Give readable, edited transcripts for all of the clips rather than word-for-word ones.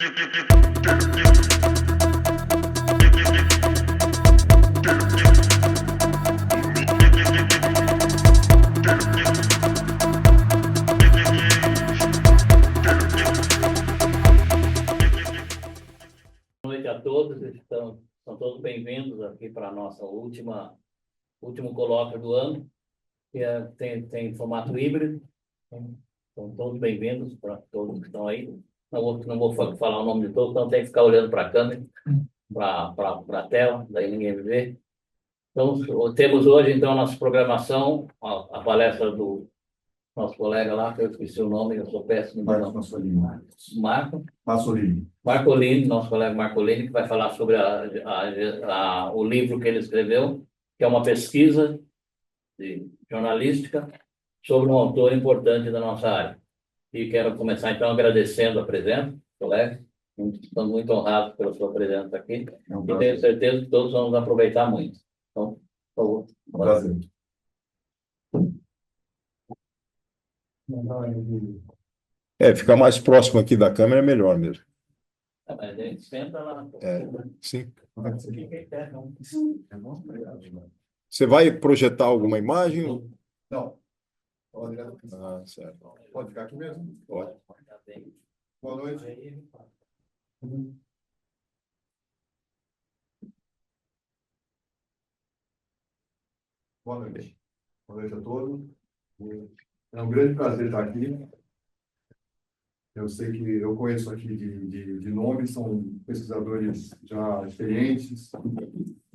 Boa noite a todos, são todos bem-vindos aqui para a nossa último colóquio do ano, que tem formato híbrido. São todos bem-vindos para todos que estão aí. Não vou falar o nome de todos, então tem que ficar olhando para a câmera, para a tela, daí ninguém me vê. Então, temos hoje, então, a nossa programação, a palestra do nosso colega lá, que eu esqueci o nome, eu sou péssimo. Marco Massolini. Marco? Massolini. Marcolini, nosso colega Marcolini, que vai falar sobre o livro que ele escreveu, que é uma pesquisa jornalística sobre um autor importante da nossa área. E quero começar, então, agradecendo a presença, colega. Estamos muito honrados pela sua presença aqui. E tenho certeza que todos vamos aproveitar muito. Então, por favor. Prazer. Ficar mais próximo aqui da câmera é melhor mesmo. Mas a gente senta lá. Sim. Fica em pé, não. Você vai projetar alguma imagem? Não. Pode direto aqui. Ah, certo. Pode ficar aqui mesmo? Pode. Boa noite. Boa noite. Boa noite a todos. É um grande prazer estar aqui. Eu sei que eu conheço aqui de nome, são pesquisadores já experientes,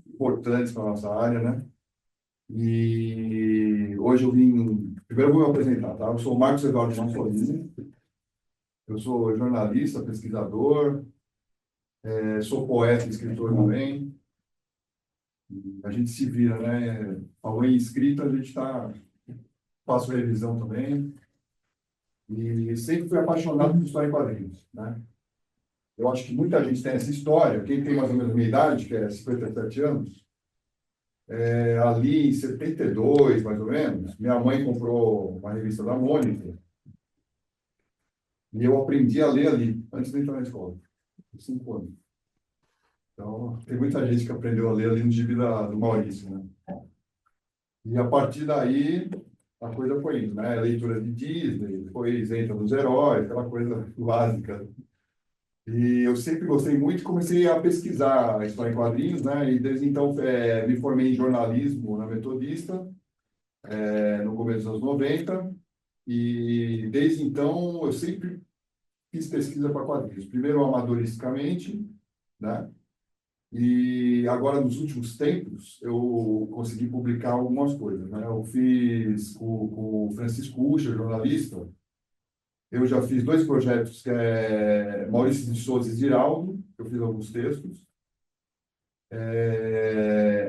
importantes para a nossa área, né? E hoje eu vim... Primeiro eu vou me apresentar, tá? Eu sou o Marcos Eduardo Massolini. Eu sou jornalista, pesquisador, sou poeta e escritor também. A gente se vira, né? Falou em escrita, a gente faço revisão também. E sempre fui apaixonado por história em quadrinhos, né? Eu acho que muita gente tem essa história. Quem tem mais ou menos a minha idade, que é 57 anos, ali em 72, mais ou menos, minha mãe comprou uma revista da Mônica e eu aprendi a ler ali, antes de entrar na escola, com 5 anos. Então, tem muita gente que aprendeu a ler ali no gibi do Maurício, né? E a partir daí, a coisa foi indo, né? Leitura de Disney, depois entra nos heróis, aquela coisa básica. E eu sempre gostei muito e comecei a pesquisar a história em quadrinhos, né? E desde então me formei em jornalismo na Metodista, no começo dos anos 90. E desde então eu sempre fiz pesquisa para quadrinhos. Primeiro amadoristicamente, né? E agora, nos últimos tempos, eu consegui publicar algumas coisas, né? Eu fiz com o Francisco Ucha, jornalista. Eu já fiz 2 projetos, que é Maurício de Souza e Ziraldo. Eu fiz alguns textos.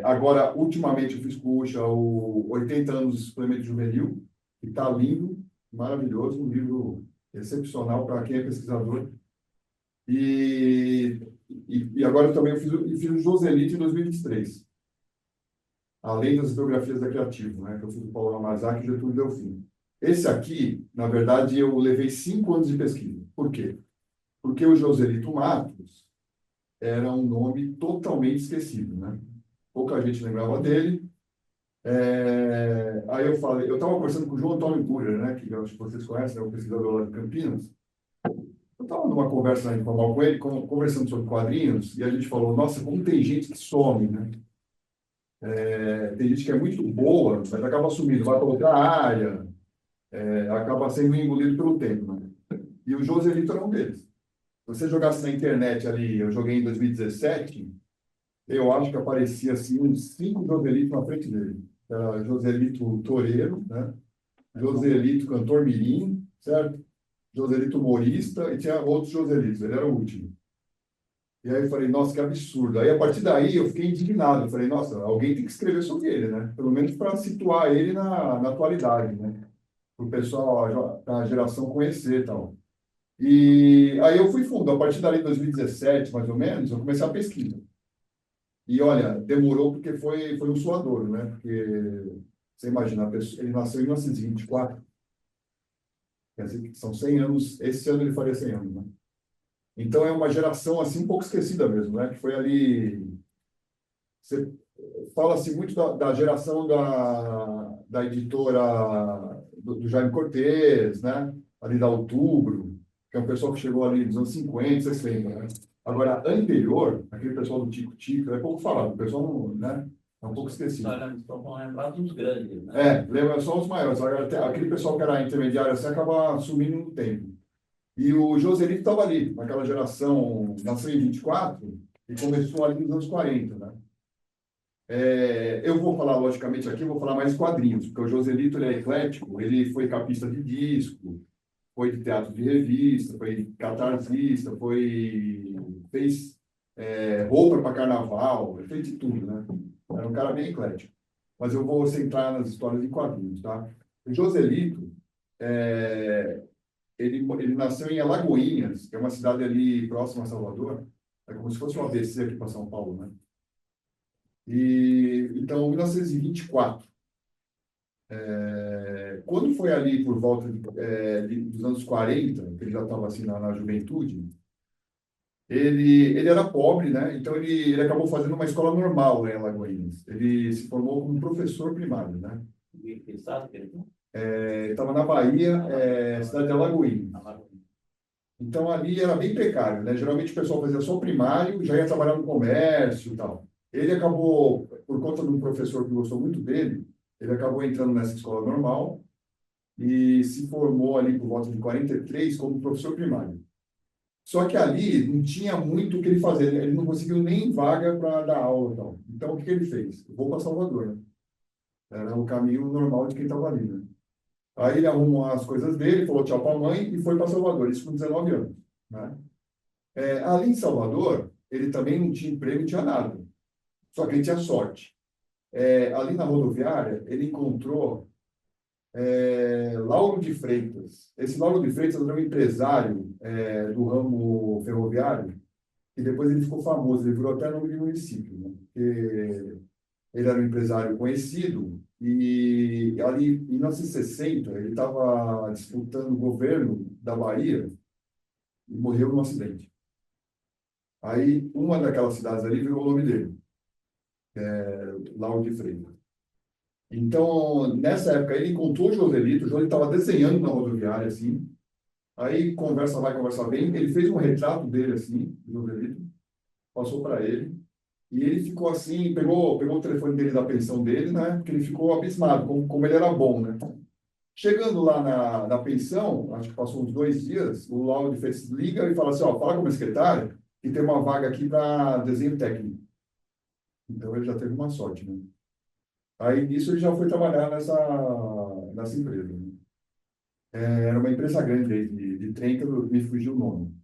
Agora, ultimamente, eu fiz com o Ucha o 80 anos de suplemento juvenil, que está lindo, maravilhoso, um livro excepcional para quem é pesquisador. E agora eu também fiz o Joselito em 2023. Além das biografias da Criativo, né? Que eu fiz o Paulo Ramazaki e o Getúlio Delfim. Esse aqui, na verdade, eu levei 5 anos de pesquisa. Por quê? Porque o Joselito Matos era um nome totalmente esquecido, né? Pouca gente lembrava dele. Aí eu falei, eu estava conversando com o João Antônio Curer, né? Que eu acho que vocês conhecem, é um pesquisador lá de Campinas. Eu estava numa conversa informal com ele, conversando sobre quadrinhos, e a gente falou, nossa, como tem gente que some, né? Tem gente que é muito boa, mas acaba sumindo, vai para outra área, acaba sendo engolido pelo tempo, né? E o Joselito era um deles. Se você jogasse na internet ali, eu joguei em 2017, eu acho que aparecia assim uns 5 Joselitos na frente dele. Era Joselito Toreiro, né? Joselito Cantor Mirim, certo? Joselito humorista, e tinha outros Joselitos, ele era o último. E aí eu falei, nossa, que absurdo. Aí, a partir daí, eu fiquei indignado. Eu falei, nossa, alguém tem que escrever sobre ele, né? Pelo menos para situar ele na atualidade, né? Para o pessoal, a geração conhecer e tal. E aí eu fui fundo. A partir dali, de 2017, mais ou menos, eu comecei a pesquisa. E, olha, demorou porque foi um suador, né? Porque, você imagina, ele nasceu em 1924. Quer dizer, que são 100 anos. Esse ano ele faria 100 anos, né? Então, é uma geração, assim, um pouco esquecida mesmo, né? Que foi ali... Você fala-se muito da geração da editora do Jaime Cortez, né? Ali da Outubro, que é um pessoal que chegou ali nos anos 50, 60, né? Agora, anterior, aquele pessoal do Tico Tico, é pouco falado, o pessoal não, né? É um pouco esquecido. Estão lembrados dos grandes, né? Lembra só os maiores. Agora, aquele pessoal que era intermediário assim acaba sumindo no tempo. E o Joselito estava ali, naquela geração, nasceu em 24 e começou ali nos anos 40, né? Eu vou falar, logicamente, aqui, eu vou falar mais quadrinhos, porque o Joselito ele é eclético, ele foi capista de disco, foi de teatro de revista, foi catarsista, fez roupa para carnaval, ele fez de tudo, né? Era um cara bem eclético. Mas eu vou centrar nas histórias de quadrinhos, tá? O Joselito, ele nasceu em Alagoinhas, que é uma cidade ali próxima a Salvador, é como se fosse um ABC aqui para São Paulo, né? Então, 1924, quando foi ali por volta dos anos 40, que ele já estava assim na juventude, ele era pobre, né? Então, ele acabou fazendo uma escola normal lá em Alagoinhas. Ele se formou como professor primário, né? E sabe que ele Estava na Bahia, cidade de Alagoinhas. tá. Então, ali era bem precário, né? Geralmente o pessoal fazia só o primário, já ia trabalhar no comércio e tal. Ele acabou, por conta de um professor que gostou muito dele, ele acabou entrando nessa escola normal e se formou ali por volta de 43 como professor primário. Só que ali não tinha muito o que ele fazer, ele não conseguiu nem vaga para dar aula e tal. Então, o que ele fez? Eu vou para Salvador, né? Era o caminho normal de quem estava ali, né? Aí ele arrumou as coisas dele, falou tchau para a mãe e foi para Salvador, isso com 19 anos, né? Ali em Salvador, ele também não tinha emprego, não tinha nada. Só que ele tinha sorte. Ali na rodoviária, ele encontrou Lauro de Freitas. Esse Lauro de Freitas era um empresário do ramo ferroviário, e depois ele ficou famoso, ele virou até nome de município, né? Porque ele era um empresário conhecido, e ali em 1960 ele estava disputando o governo da Bahia e morreu num acidente. Aí, uma daquelas cidades ali virou o nome dele, Lauro de Freitas. Então, nessa época, ele encontrou o Joselito estava desenhando na rodoviária, assim. Aí, conversa vai, conversa vem. Ele fez um retrato dele, assim, do Joselito, passou para ele. E ele ficou assim, pegou o telefone dele da pensão dele, né? Porque ele ficou abismado, como ele era bom, né? Chegando lá na pensão, acho que passou uns 2 dias, o Lauro de Freitas liga e fala assim, ó, fala com a minha secretária que tem uma vaga aqui para desenho técnico. Então, ele já teve uma sorte, né? Aí, nisso, ele já foi trabalhar nessa empresa, né? Era uma empresa grande aí de trem, que me fugiu o nome.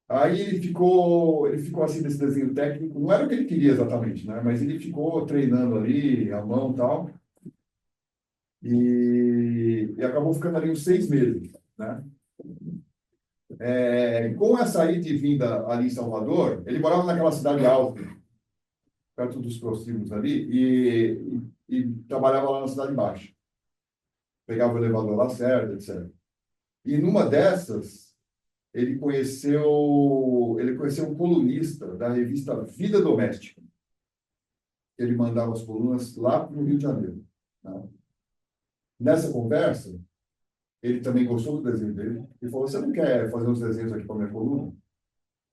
Aí ele ficou assim nesse desenho técnico, não era o que ele queria exatamente, né? Mas ele ficou treinando ali, a mão e tal, e acabou ficando ali uns 6 meses, né? Com essa ida e vinda ali em Salvador, ele morava naquela cidade alta, perto dos prostíbulos ali, e trabalhava lá na cidade baixa. Pegava o elevador lá certo, etc. E numa dessas, ele conheceu um colunista da revista Vida Doméstica. Ele mandava as colunas lá para o Rio de Janeiro, né? Nessa conversa, ele também gostou do desenho dele e falou: você não quer fazer uns desenhos aqui para minha coluna?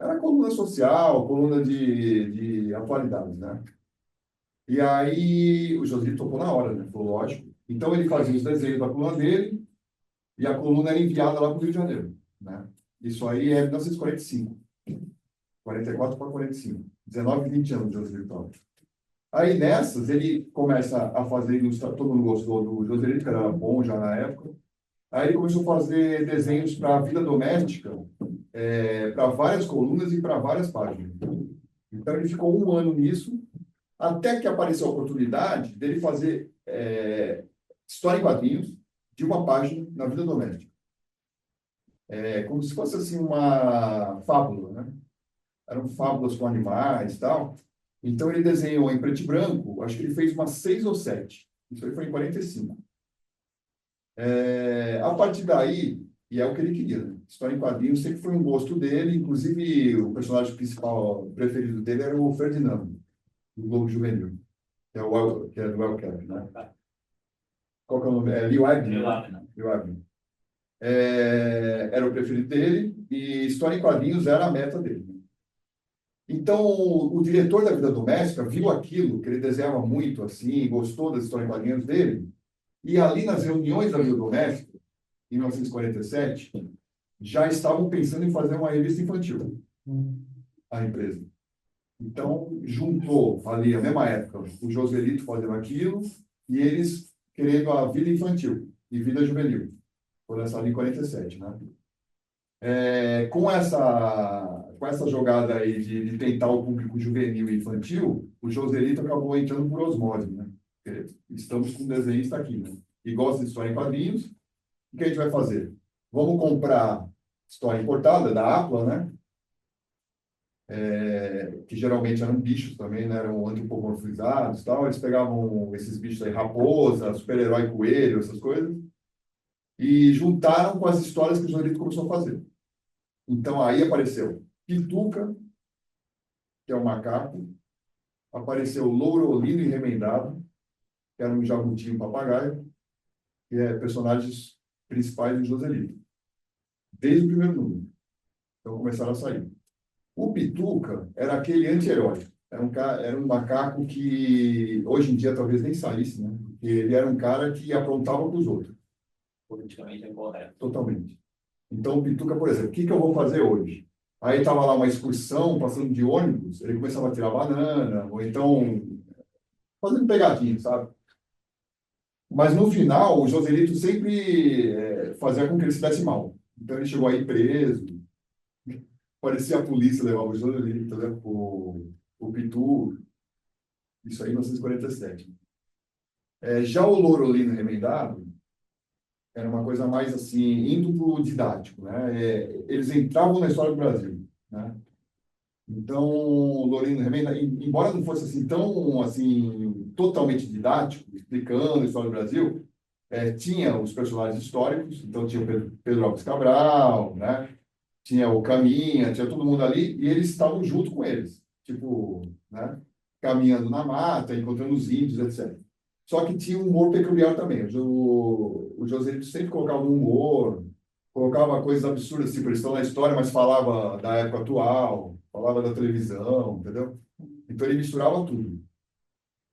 Era coluna social, coluna de atualidades, né? E aí o José topou na hora, né? Falou: lógico. Então ele fazia os desenhos da coluna dele e a coluna era enviada lá para o Rio de Janeiro, né? Isso aí é 1945. 44 para 45. 19, 20 anos de José Vitório. Aí nessas, ele começa a fazer ilustração, todo mundo gostou do Joselito, que era bom já na época. Aí ele começou a fazer desenhos para a vida doméstica, para várias colunas e para várias páginas. Então ele ficou um ano nisso, até que apareceu a oportunidade dele fazer história em quadrinhos de uma página na vida doméstica. Como se fosse assim uma fábula, né? Eram fábulas com animais e tal. Então, ele desenhou em preto e branco, acho que ele fez umas 6 ou 7. Isso aí foi em 45. A partir daí, E é o que ele queria, né? História em quadrinhos sempre foi um gosto dele, inclusive o personagem principal preferido dele era o Ferdinando, do Globo Juvenil, que é do El Cap, né? Qual que é o nome? É Lee Wagner, né? Lee Wagner. Era o preferido dele e história em quadrinhos era a meta dele. Então, o diretor da Vida Doméstica viu aquilo, que ele desenhava muito, assim, gostou das histórias em quadrinhos dele, e ali nas reuniões da Vida Doméstica, em 1947, já estavam pensando em fazer uma revista infantil, a empresa. Então, juntou ali, a mesma época, o Joselito fazendo aquilo, e eles querendo a vida infantil e vida juvenil. Foi lançado em 47, né? Com essa jogada aí de tentar o público juvenil e infantil, o Joselito acabou entrando por osmose, né? Porque estamos com um desenhista aqui, né? E gosta de história em quadrinhos. O que a gente vai fazer? Vamos comprar história importada da Apla, né? Que geralmente eram bichos também, né? Eram antropomorfizados e tal. Eles pegavam esses bichos aí, raposa, super-herói coelho, essas coisas, e juntaram com as histórias que o Joselito começou a fazer. Então, aí apareceu Pituca, que é um macaco, apareceu Lourolino e Remendado, que era um jabuti e um papagaio, que é personagens principais do Joselito, desde o primeiro número. Então, começaram a sair. O Pituca era aquele anti-herói. Era um macaco que, hoje em dia, talvez nem saísse, né? Porque ele era um cara que aprontava para os outros. Politicamente é correto. Totalmente. Então, o Pituca, por exemplo, o que eu vou fazer hoje? Aí estava lá uma excursão, passando de ônibus, ele começava a tirar banana, ou então fazendo pegadinha, sabe? Mas no final, o Joselito sempre fazia com que ele se desse mal. Então ele chegou aí preso, parecia a polícia levar o Joselito, né? O Pitu, isso aí em 1947. Já o Lourolino Remendado era uma coisa mais assim, indo para o didático, né? Eles entravam na história do Brasil, né? Então, o Lourolino Remendado, embora não fosse assim tão assim totalmente didático, explicando a história do Brasil, tinha os personagens históricos, então tinha o Pedro Álvares Cabral, né? Tinha o Caminha, tinha todo mundo ali, e eles estavam junto com eles, tipo, né? Caminhando na mata, encontrando os índios, etc. Só que tinha um humor peculiar também. O Joselito sempre colocava um humor, colocava coisas absurdas, tipo, eles estão na história, mas falava da época atual, falava da televisão, entendeu? Então ele misturava tudo.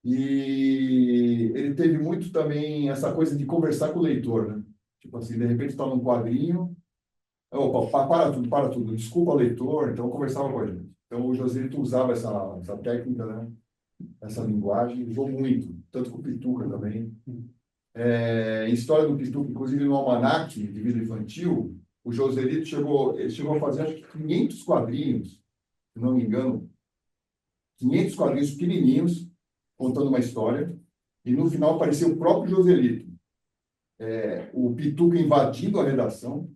E ele teve muito também essa coisa de conversar com o leitor, né? Tipo assim, de repente está num quadrinho, opa, para tudo, desculpa, leitor, então eu conversava com a gente. Então o Joselito usava essa técnica, né? Essa linguagem, usou muito, tanto com o Pituca também. Em história do Pituca, inclusive no Almanaque de Vida Infantil, o Joselito ele chegou a fazer acho que 500 quadrinhos, se não me engano, 500 quadrinhos pequenininhos, contando uma história, e no final apareceu o próprio Joselito, o Pituca invadindo a redação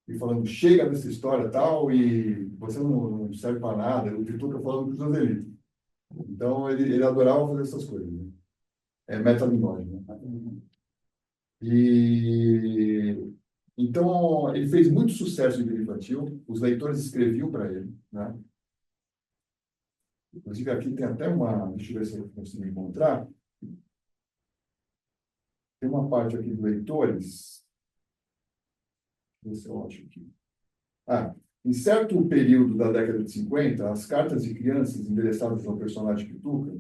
e falando, chega dessa história tal, e você não serve para nada, o Pituca falando com o Joselito. Então, ele adorava fazer essas coisas, né? Metalinguagem, né? E então ele fez muito sucesso em livro infantil, os leitores escreviam para ele, né? Inclusive aqui tem até deixa eu ver se eu consigo encontrar, tem uma parte aqui de leitores, deixa eu ver se eu acho aqui. Em certo período da década de 50, as cartas de crianças endereçadas ao personagem Pituca,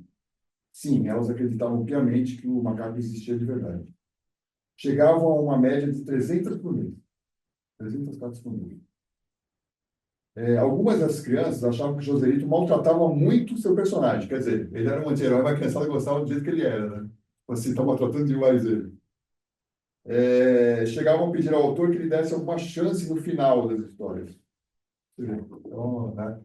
sim, elas acreditavam piamente que o macaco existia de verdade. Chegavam a uma média de 300 por mês. 300 cartas por mês. Algumas das crianças achavam que o Joselito maltratava muito seu personagem. Quer dizer, ele era um anti-herói, mas a criançada gostava do jeito que ele era, né? Assim, está maltratando demais ele. Chegavam a pedir ao autor que lhe desse alguma chance no final das histórias. Então, né?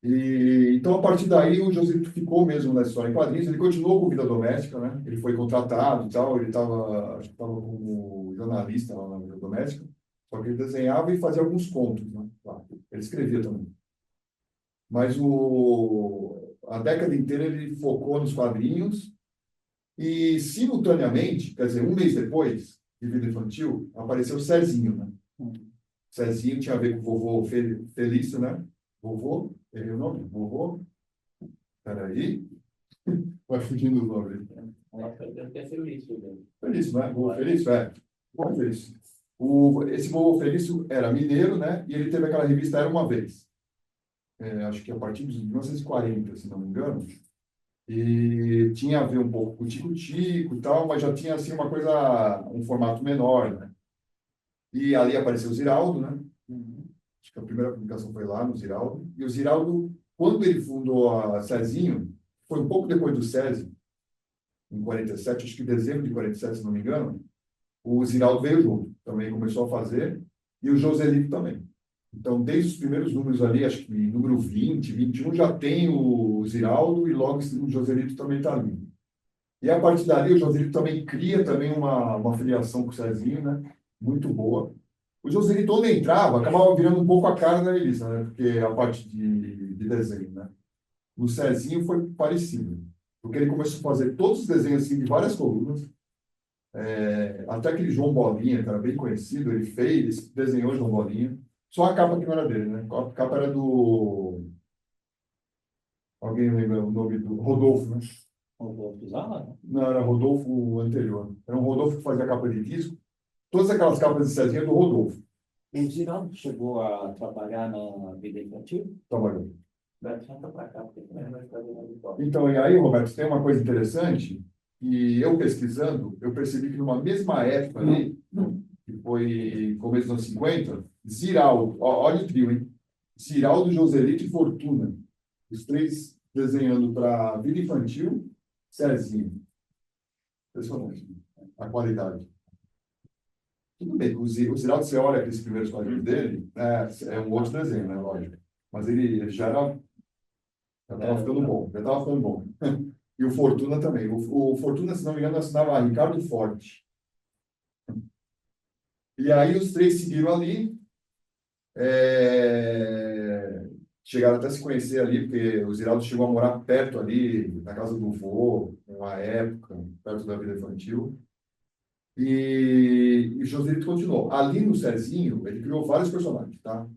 Então, a partir daí, o Joselito ficou mesmo na história em quadrinhos. Ele continuou com vida doméstica, né? Ele foi contratado e tal. Ele acho que estava como jornalista lá na vida doméstica. Só que ele desenhava e fazia alguns contos, né? Ele escrevia também. Mas a década inteira ele focou nos quadrinhos e, simultaneamente, quer dizer, um mês depois de Vida Infantil, apareceu o Cezinho, né? Cezinho tinha a ver com o vovô Felício, né? Vovô, errei o nome? Vovô? Peraí. Vai fugindo o nome. Eu quero ser isso, né? Felício, né? Vovô Felício, é. Vovô Felício. Esse vovô Felício era mineiro, né? E ele teve aquela revista Era Uma Vez. Acho que a partir de 1940, se não me engano. E tinha a ver um pouco com o Tico-Tico e tal, mas já tinha, assim, uma coisa, um formato menor, né? E ali apareceu o Ziraldo, né? Acho que a primeira publicação foi lá no Ziraldo. E o Ziraldo, quando ele fundou a Cezinho, foi um pouco depois do SESI, em 47, acho que em dezembro de 47, se não me engano, o Ziraldo veio junto, também começou a fazer, e o Joselito também. Então, desde os primeiros números ali, acho que número 20, 21, já tem o Ziraldo, e logo o Joselito também está ali. E a partir dali, o Joselito também cria também uma filiação com o Cezinho, né? Muito boa. O Joselito, onde entrava, acabava virando um pouco a cara da Elisa, né? Porque a parte de desenho, né? No Cezinho foi parecido, porque ele começou a fazer todos os desenhos assim, de várias colunas, até aquele João Bolinha, que era bem conhecido, ele fez, ele desenhou João Bolinha, só a capa que não era dele, né? A capa era do... Alguém lembra o nome do... Rodolfo, né? Não, era Rodolfo anterior. Era um Rodolfo que fazia capa de disco. Todas aquelas capas de Cezinha do Rodolfo. O Giraldo chegou a trabalhar na vida infantil? Trabalhou. Senta para cá, porque também vai fazer uma vitória. Então, e aí, Roberto, tem uma coisa interessante, que eu pesquisando, eu percebi que numa mesma época ali, que foi começo dos anos 50, Ziraldo, olha o trio, hein? Ziraldo, Joselito e Fortuna. Os três desenhando para vida infantil, Cezinho. Impressionante, a qualidade. Tudo bem, o Ziraldo, você olha aqueles primeiros quadrinhos dele, é um outro desenho, né, lógico. Mas ele já estava ficando bom, já estava ficando bom. E o Fortuna também. O Fortuna, se não me engano, assinava Ricardo Forte. E aí os três seguiram ali, chegaram até a se conhecer ali, porque o Ziraldo chegou a morar perto ali, na casa do vô, numa época, perto da vida infantil. E Joselito continuou. Ali no Cezinho, ele criou vários personagens, tá?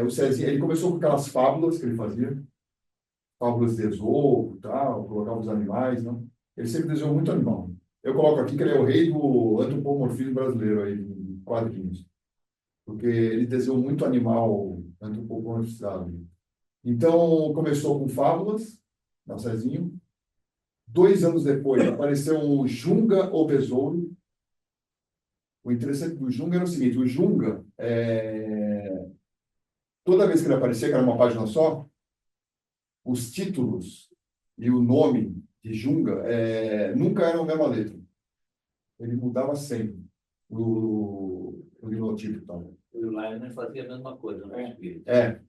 O Cezinho, ele começou com aquelas fábulas que ele fazia, fábulas de Esopo, tal, colocava os animais, não? Ele sempre desenhou muito animal. Eu coloco aqui que ele é o rei do antropomorfismo brasileiro aí, em quadrinhos, porque ele desenhou muito animal antropomorfizado. Então, começou com fábulas, na Cezinho. 2 anos depois, apareceu o Junga o Besouro. O interessante do Junga era o seguinte, o Junga, toda vez que ele aparecia, que era uma página só, os títulos e o nome de Junga nunca eram a mesma letra. Ele mudava sempre o linotipo e tal. O Lionel fazia a mesma coisa, né? É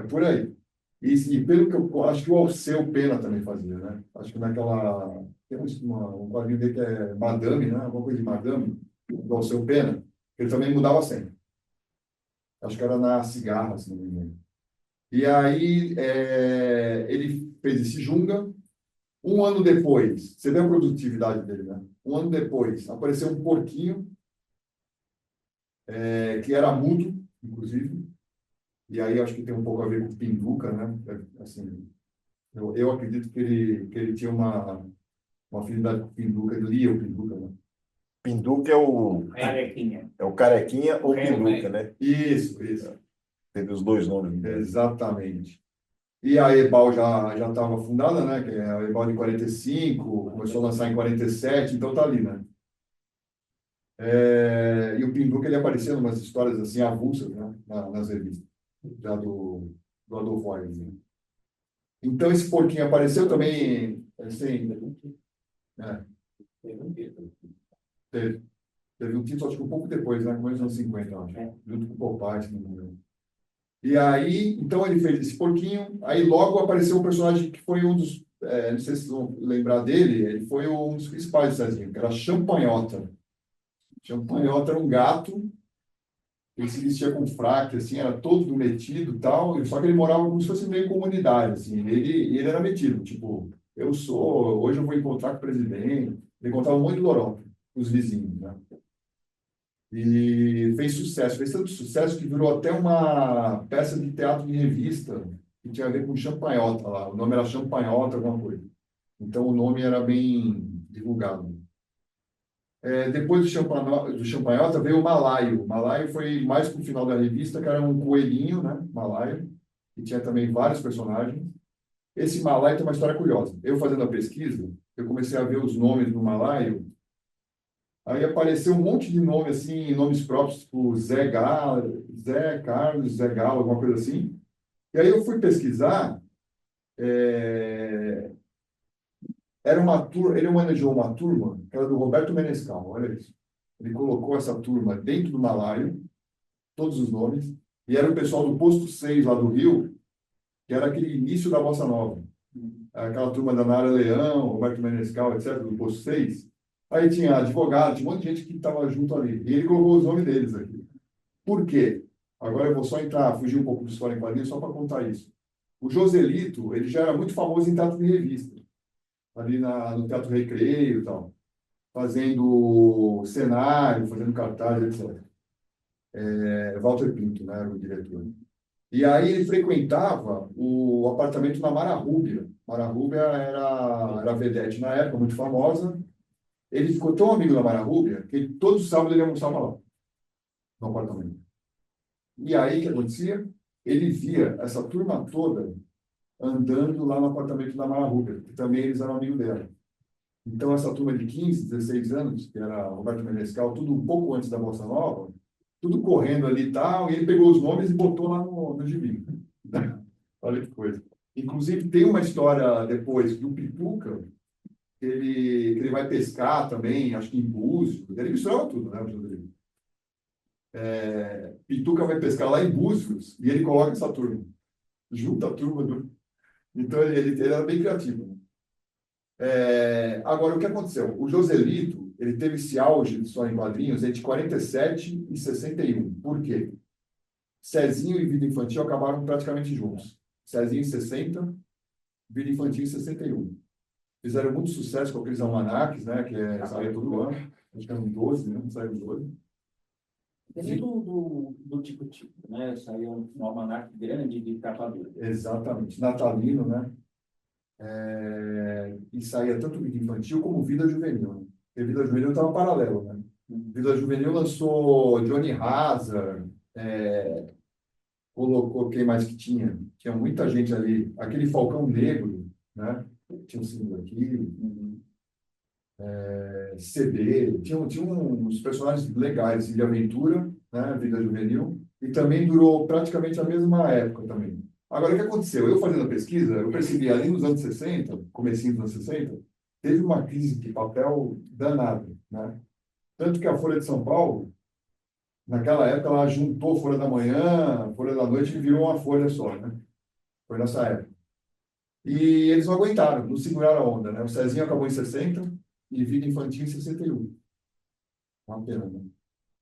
por aí. E pelo que eu acho que o Alceu Pena também fazia, né? Acho que naquela... Tem um quadrinho dele que é Madame, né? Alguma coisa de Madame, do Alceu Pena. Ele também mudava sempre. Acho que era na Cigarra, se não me engano. E aí ele fez esse Junga. Um ano depois, você vê a produtividade dele, né? Um ano depois, apareceu um porquinho, que era mudo, inclusive. E aí acho que tem um pouco a ver com Pinduca, né? Assim, eu acredito que ele tinha uma afinidade com Pinduca, ele lia o Pinduca, né? Pinduca é o Carequinha. Carequinha ou Pinduca, né? Isso. Teve os dois nomes, né? Exatamente. E a Ebal já estava fundada, né? Que é a Ebal de 45, começou a lançar em 47, então tá ali, né? E o Pinduca, ele aparecia em umas histórias assim, avulsas, né? Nas revistas, já do Adolfo Einstein. Então, esse porquinho apareceu também, assim, teve um título, acho que um pouco depois, né? Começo dos anos 50, acho, junto com o Popeye, se não me engano. E aí, então ele fez esse porquinho, aí logo apareceu um personagem que foi um dos, não sei se vocês vão lembrar dele, ele foi um dos principais do Cezinho, que era Champanhota. Champanhota era um gato, ele se vestia com fraque, assim, era todo metido e tal, só que ele morava como se fosse meio comunidade, assim, ele era metido, tipo, hoje eu vou encontrar com o presidente, ele contava um monte de lorota, os vizinhos, né? E fez sucesso, fez tanto sucesso que virou até uma peça de teatro de revista que tinha a ver com champanhota lá. O nome era Champanhota, alguma coisa. Então o nome era bem divulgado. Depois do Champanhota veio o Malaio. O Malaio foi mais para o final da revista, que era um coelhinho, né? Malaio, que tinha também vários personagens. Esse Malaio tem uma história curiosa. Eu fazendo a pesquisa, eu comecei a ver os nomes do Malaio. Aí apareceu um monte de nome, assim, nomes próprios, tipo Zé Carlos, Zé Galo, alguma coisa assim. E aí eu fui pesquisar, é, era uma turma, ele manejou uma turma, que era do Roberto Menescal, olha isso. Ele colocou essa turma dentro do Malaio, todos os nomes, e era o pessoal do Posto 6 lá do Rio, que era aquele início da Bossa Nova. Aquela turma da Nara Leão, Roberto Menescal, etc., do Posto 6. Aí tinha advogado, tinha um monte de gente que estava junto ali. E ele colocou os nomes deles aqui. Por quê? Agora eu vou só entrar, fugir um pouco do História em Quadrinhos, só para contar isso. O Joselito, ele já era muito famoso em teatro de revista, ali no Teatro Recreio e tal, fazendo cenário, fazendo cartaz, etc. Walter Pinto, né, era o diretor. E aí ele frequentava o apartamento na Mara Rúbia. Mara Rúbia era vedete na época, muito famosa. Ele ficou tão amigo da Mara Rúbia que todo sábado ele almoçava lá, no apartamento. E aí o que acontecia? Ele via essa turma toda andando lá no apartamento da Mara Rúbia, que também eles eram amigos dela. Então, essa turma de 15, 16 anos, que era Roberto Menescal, tudo um pouco antes da Bossa Nova, tudo correndo ali e tal, e ele pegou os nomes e botou lá no gibi. Olha que coisa. Inclusive, tem uma história depois do Pituca, que ele vai pescar também, acho que em Búzios. Ele misturava tudo, né? Pituca vai pescar lá em Búzios e ele coloca essa turma. Junta a turma do... Então, ele era bem criativo, né? Agora, o que aconteceu? O Joselito, ele teve esse auge de história em quadrinhos entre 47 e 61. Por quê? Cezinho e Vida Infantil acabaram praticamente juntos. Cezinho em 60, Vida Infantil em 61. Fizeram muito sucesso com aqueles almanaques, né? Que saía todo ano. Acho que eram 12, né? Saíram 12. Depende do tipo, né? Saiu um almanaque grande de capa dura. Exatamente. Natalino, né? E saía tanto Vida Infantil como Vida Juvenil, né? Porque Vida Juvenil estava paralelo, né? Vida Juvenil lançou Johnny Hazard, colocou quem mais que tinha? Tinha muita gente ali. Aquele Falcão Negro, né? Tinha um símbolo aqui. CB, tinha uns personagens legais de aventura, né? Vida Juvenil. E também durou praticamente a mesma época também. Agora, o que aconteceu? Eu fazendo a pesquisa, eu percebi ali nos anos 60, comecinho dos anos 60, teve uma crise de papel danada, né? Tanto que a Folha de São Paulo, naquela época, ela juntou Folha da Manhã, Folha da Noite e virou uma folha só, né? Foi nessa época. E eles não aguentaram, não seguraram a onda, né? O Cezinho acabou em 60 e Vida Infantil em 61. Uma pena, né?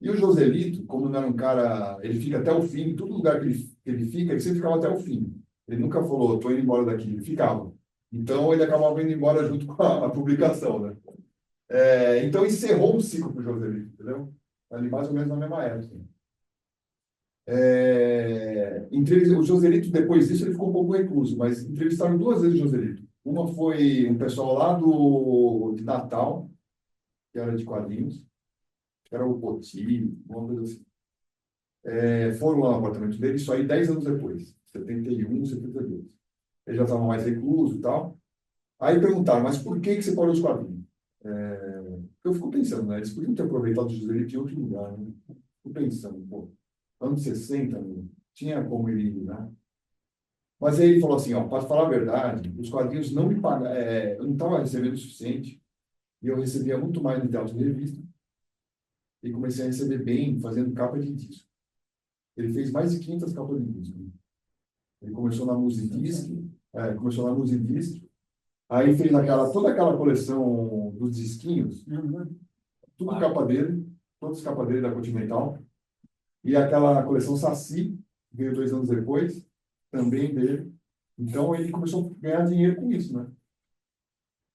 E o Joselito, como não era um cara, ele fica até o fim, em todo lugar que ele fica, ele sempre ficava até o fim. Ele nunca falou, estou indo embora daqui, ele ficava. Então, ele acabava indo embora junto com a publicação, né? Então, encerrou um ciclo para o Joselito, entendeu? Ali mais ou menos na mesma época. O Joselito, depois disso, ele ficou um pouco recluso, mas entrevistaram duas vezes o Joselito. Uma foi um pessoal lá de Natal, que era de quadrinhos, que era o Poti, uma coisa assim. Foram lá no apartamento dele, isso aí 10 anos depois, 71, 72. Ele já estava mais recluso e tal. Aí perguntaram, mas por que você parou os quadrinhos? Eu fico pensando, né? Eles podiam ter aproveitado o Joselito em outro lugar, né? Fico pensando, pô, anos 60, né? Tinha como ele ir, né? Mas aí ele falou assim, ó, para falar a verdade, os quadrinhos não me pagavam, eu não estava recebendo o suficiente, e eu recebia muito mais no teatro de revista, e comecei a receber bem fazendo capa de disco. Ele fez mais de 500 capas de disco. Ele começou na Musidisc, aí fez toda aquela coleção dos disquinhos, tudo capa dele, todas as capas dele da Continental, e aquela coleção Saci, que veio 2 anos depois, também dele. Então, ele começou a ganhar dinheiro com isso, né?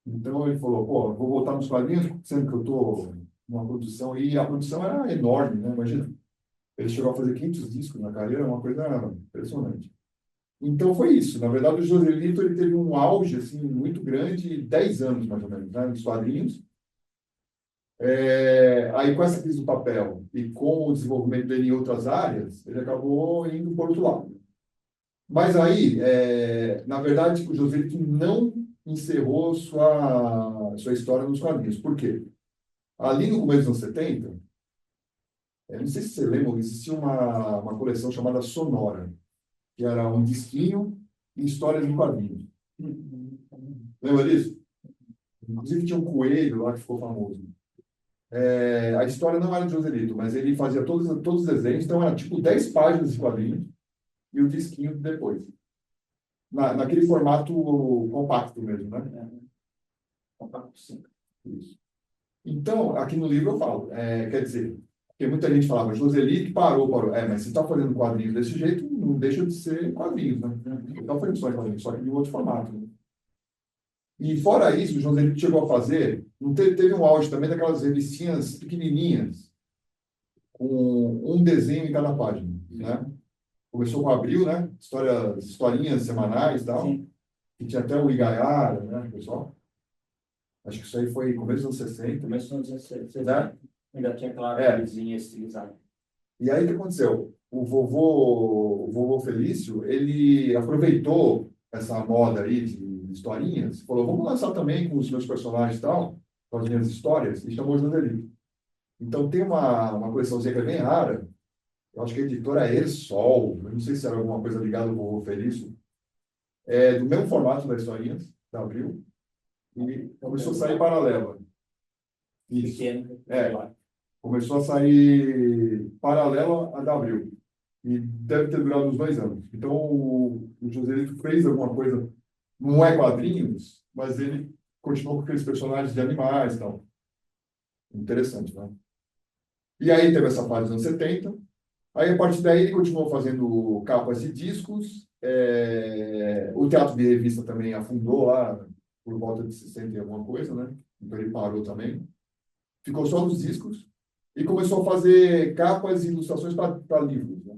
Então, ele falou, pô, vou voltar nos quadrinhos, sendo que eu estou uma produção, e a produção era enorme, né? Imagina, ele chegou a fazer 500 discos na carreira, uma coisa impressionante. Então foi isso. Na verdade, o Joselito ele teve um auge assim, muito grande, 10 anos mais ou menos, né, nos quadrinhos. Aí, com essa crise do papel e com o desenvolvimento dele em outras áreas, ele acabou indo por outro lado. Mas aí, na verdade, o Joselito não encerrou sua história nos quadrinhos. Por quê? Ali no começo dos anos 70, não sei se você lembra, existia uma coleção chamada Sonora, que era um disquinho e histórias em quadrinhos. Lembra disso? Inclusive tinha um coelho lá que ficou famoso. A história não era de Joselito, mas ele fazia todos os desenhos, então era tipo 10 páginas de quadrinhos e o disquinho depois. Naquele formato compacto mesmo, né? Compacto 5. Isso. Então, aqui no livro eu falo, quer dizer, porque muita gente falava, Joselito parou. Mas se está fazendo quadrinhos desse jeito, não deixa de ser quadrinhos, né? Ele está fazendo só quadrinhos, só que de outro formato, né? E fora isso, o Joselito chegou a fazer, teve um auge também daquelas revistinhas pequenininhas, com um desenho em cada página, né? Começou com Abril, né? Historinhas semanais e tal, Sim. que tinha até o Igaiara, né, pessoal? Acho que isso aí foi começo dos anos 60. Começo dos anos 60. Né? Ainda tinha aquela É. vizinha estilizada. E aí o que aconteceu? O vovô Felício, ele aproveitou essa moda aí de historinhas, falou, vamos lançar também com os meus personagens e tal, com as minhas histórias, e chamou o Joselito. Então tem uma coleçãozinha que é bem rara, eu acho que a editora é Ersol, eu não sei se era alguma coisa ligada ao vovô Felício, do mesmo formato das historinhas, da Abril, e começou a sair paralela. Isso. Pequeno. Começou a sair paralela a da Abril. E deve ter durado uns 2 anos. Então, o Joselito fez alguma coisa, não é quadrinhos, mas ele continuou com aqueles personagens de animais e tal. Interessante, né? E aí teve essa fase dos anos 70. Aí, a partir daí, ele continuou fazendo capas de discos. O teatro de revista também afundou lá, por volta de 60 e alguma coisa, né? Então, ele parou também. Ficou só nos discos e começou a fazer capas e ilustrações para livros, né?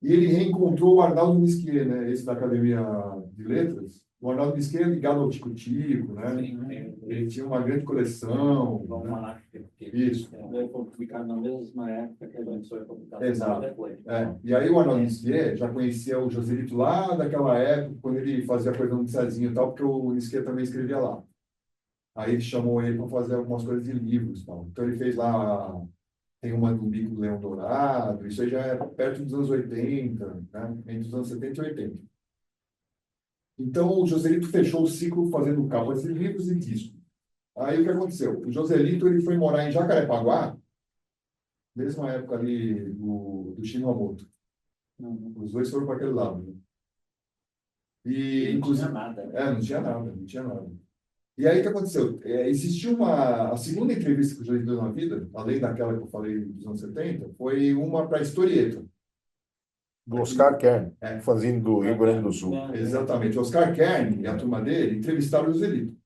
E ele reencontrou o Arnaldo Nisquier, né? Esse da Academia de Letras. O Arnaldo Nisquier é ligado ao Tico-Tico, né? Ele tinha uma grande coleção. Vamos Né? lá. Isso. Foi publicado na mesma época que a gente foi publicado. Exato. Depois. E aí o Arnaldo Nisquier já conhecia o Joselito lá daquela época, quando ele fazia coisa no Cezinho e tal, porque o Nisquier também escrevia lá. Aí ele chamou ele para fazer algumas coisas de livros e tal. Então ele fez lá, tem uma do Bico do Leão Dourado, isso aí já é perto dos anos 80, né? Entre os anos 70 e 80. Então o Joselito fechou o ciclo fazendo capas de livros e discos. Aí o que aconteceu? O Joselito ele foi morar em Jacarepaguá, mesma época ali do Shimamoto. Os dois foram para aquele lado. Né? E, Não inclusive, tinha nada. Né? não tinha nada. E aí o que aconteceu? Existiu a segunda entrevista que o Joselito deu na vida, além daquela que eu falei dos anos 70, foi uma para a Historieta. Do Oscar Kern, É. fazendo do Rio Grande do Sul. Exatamente. Oscar Kern e a turma dele entrevistaram o Joselito.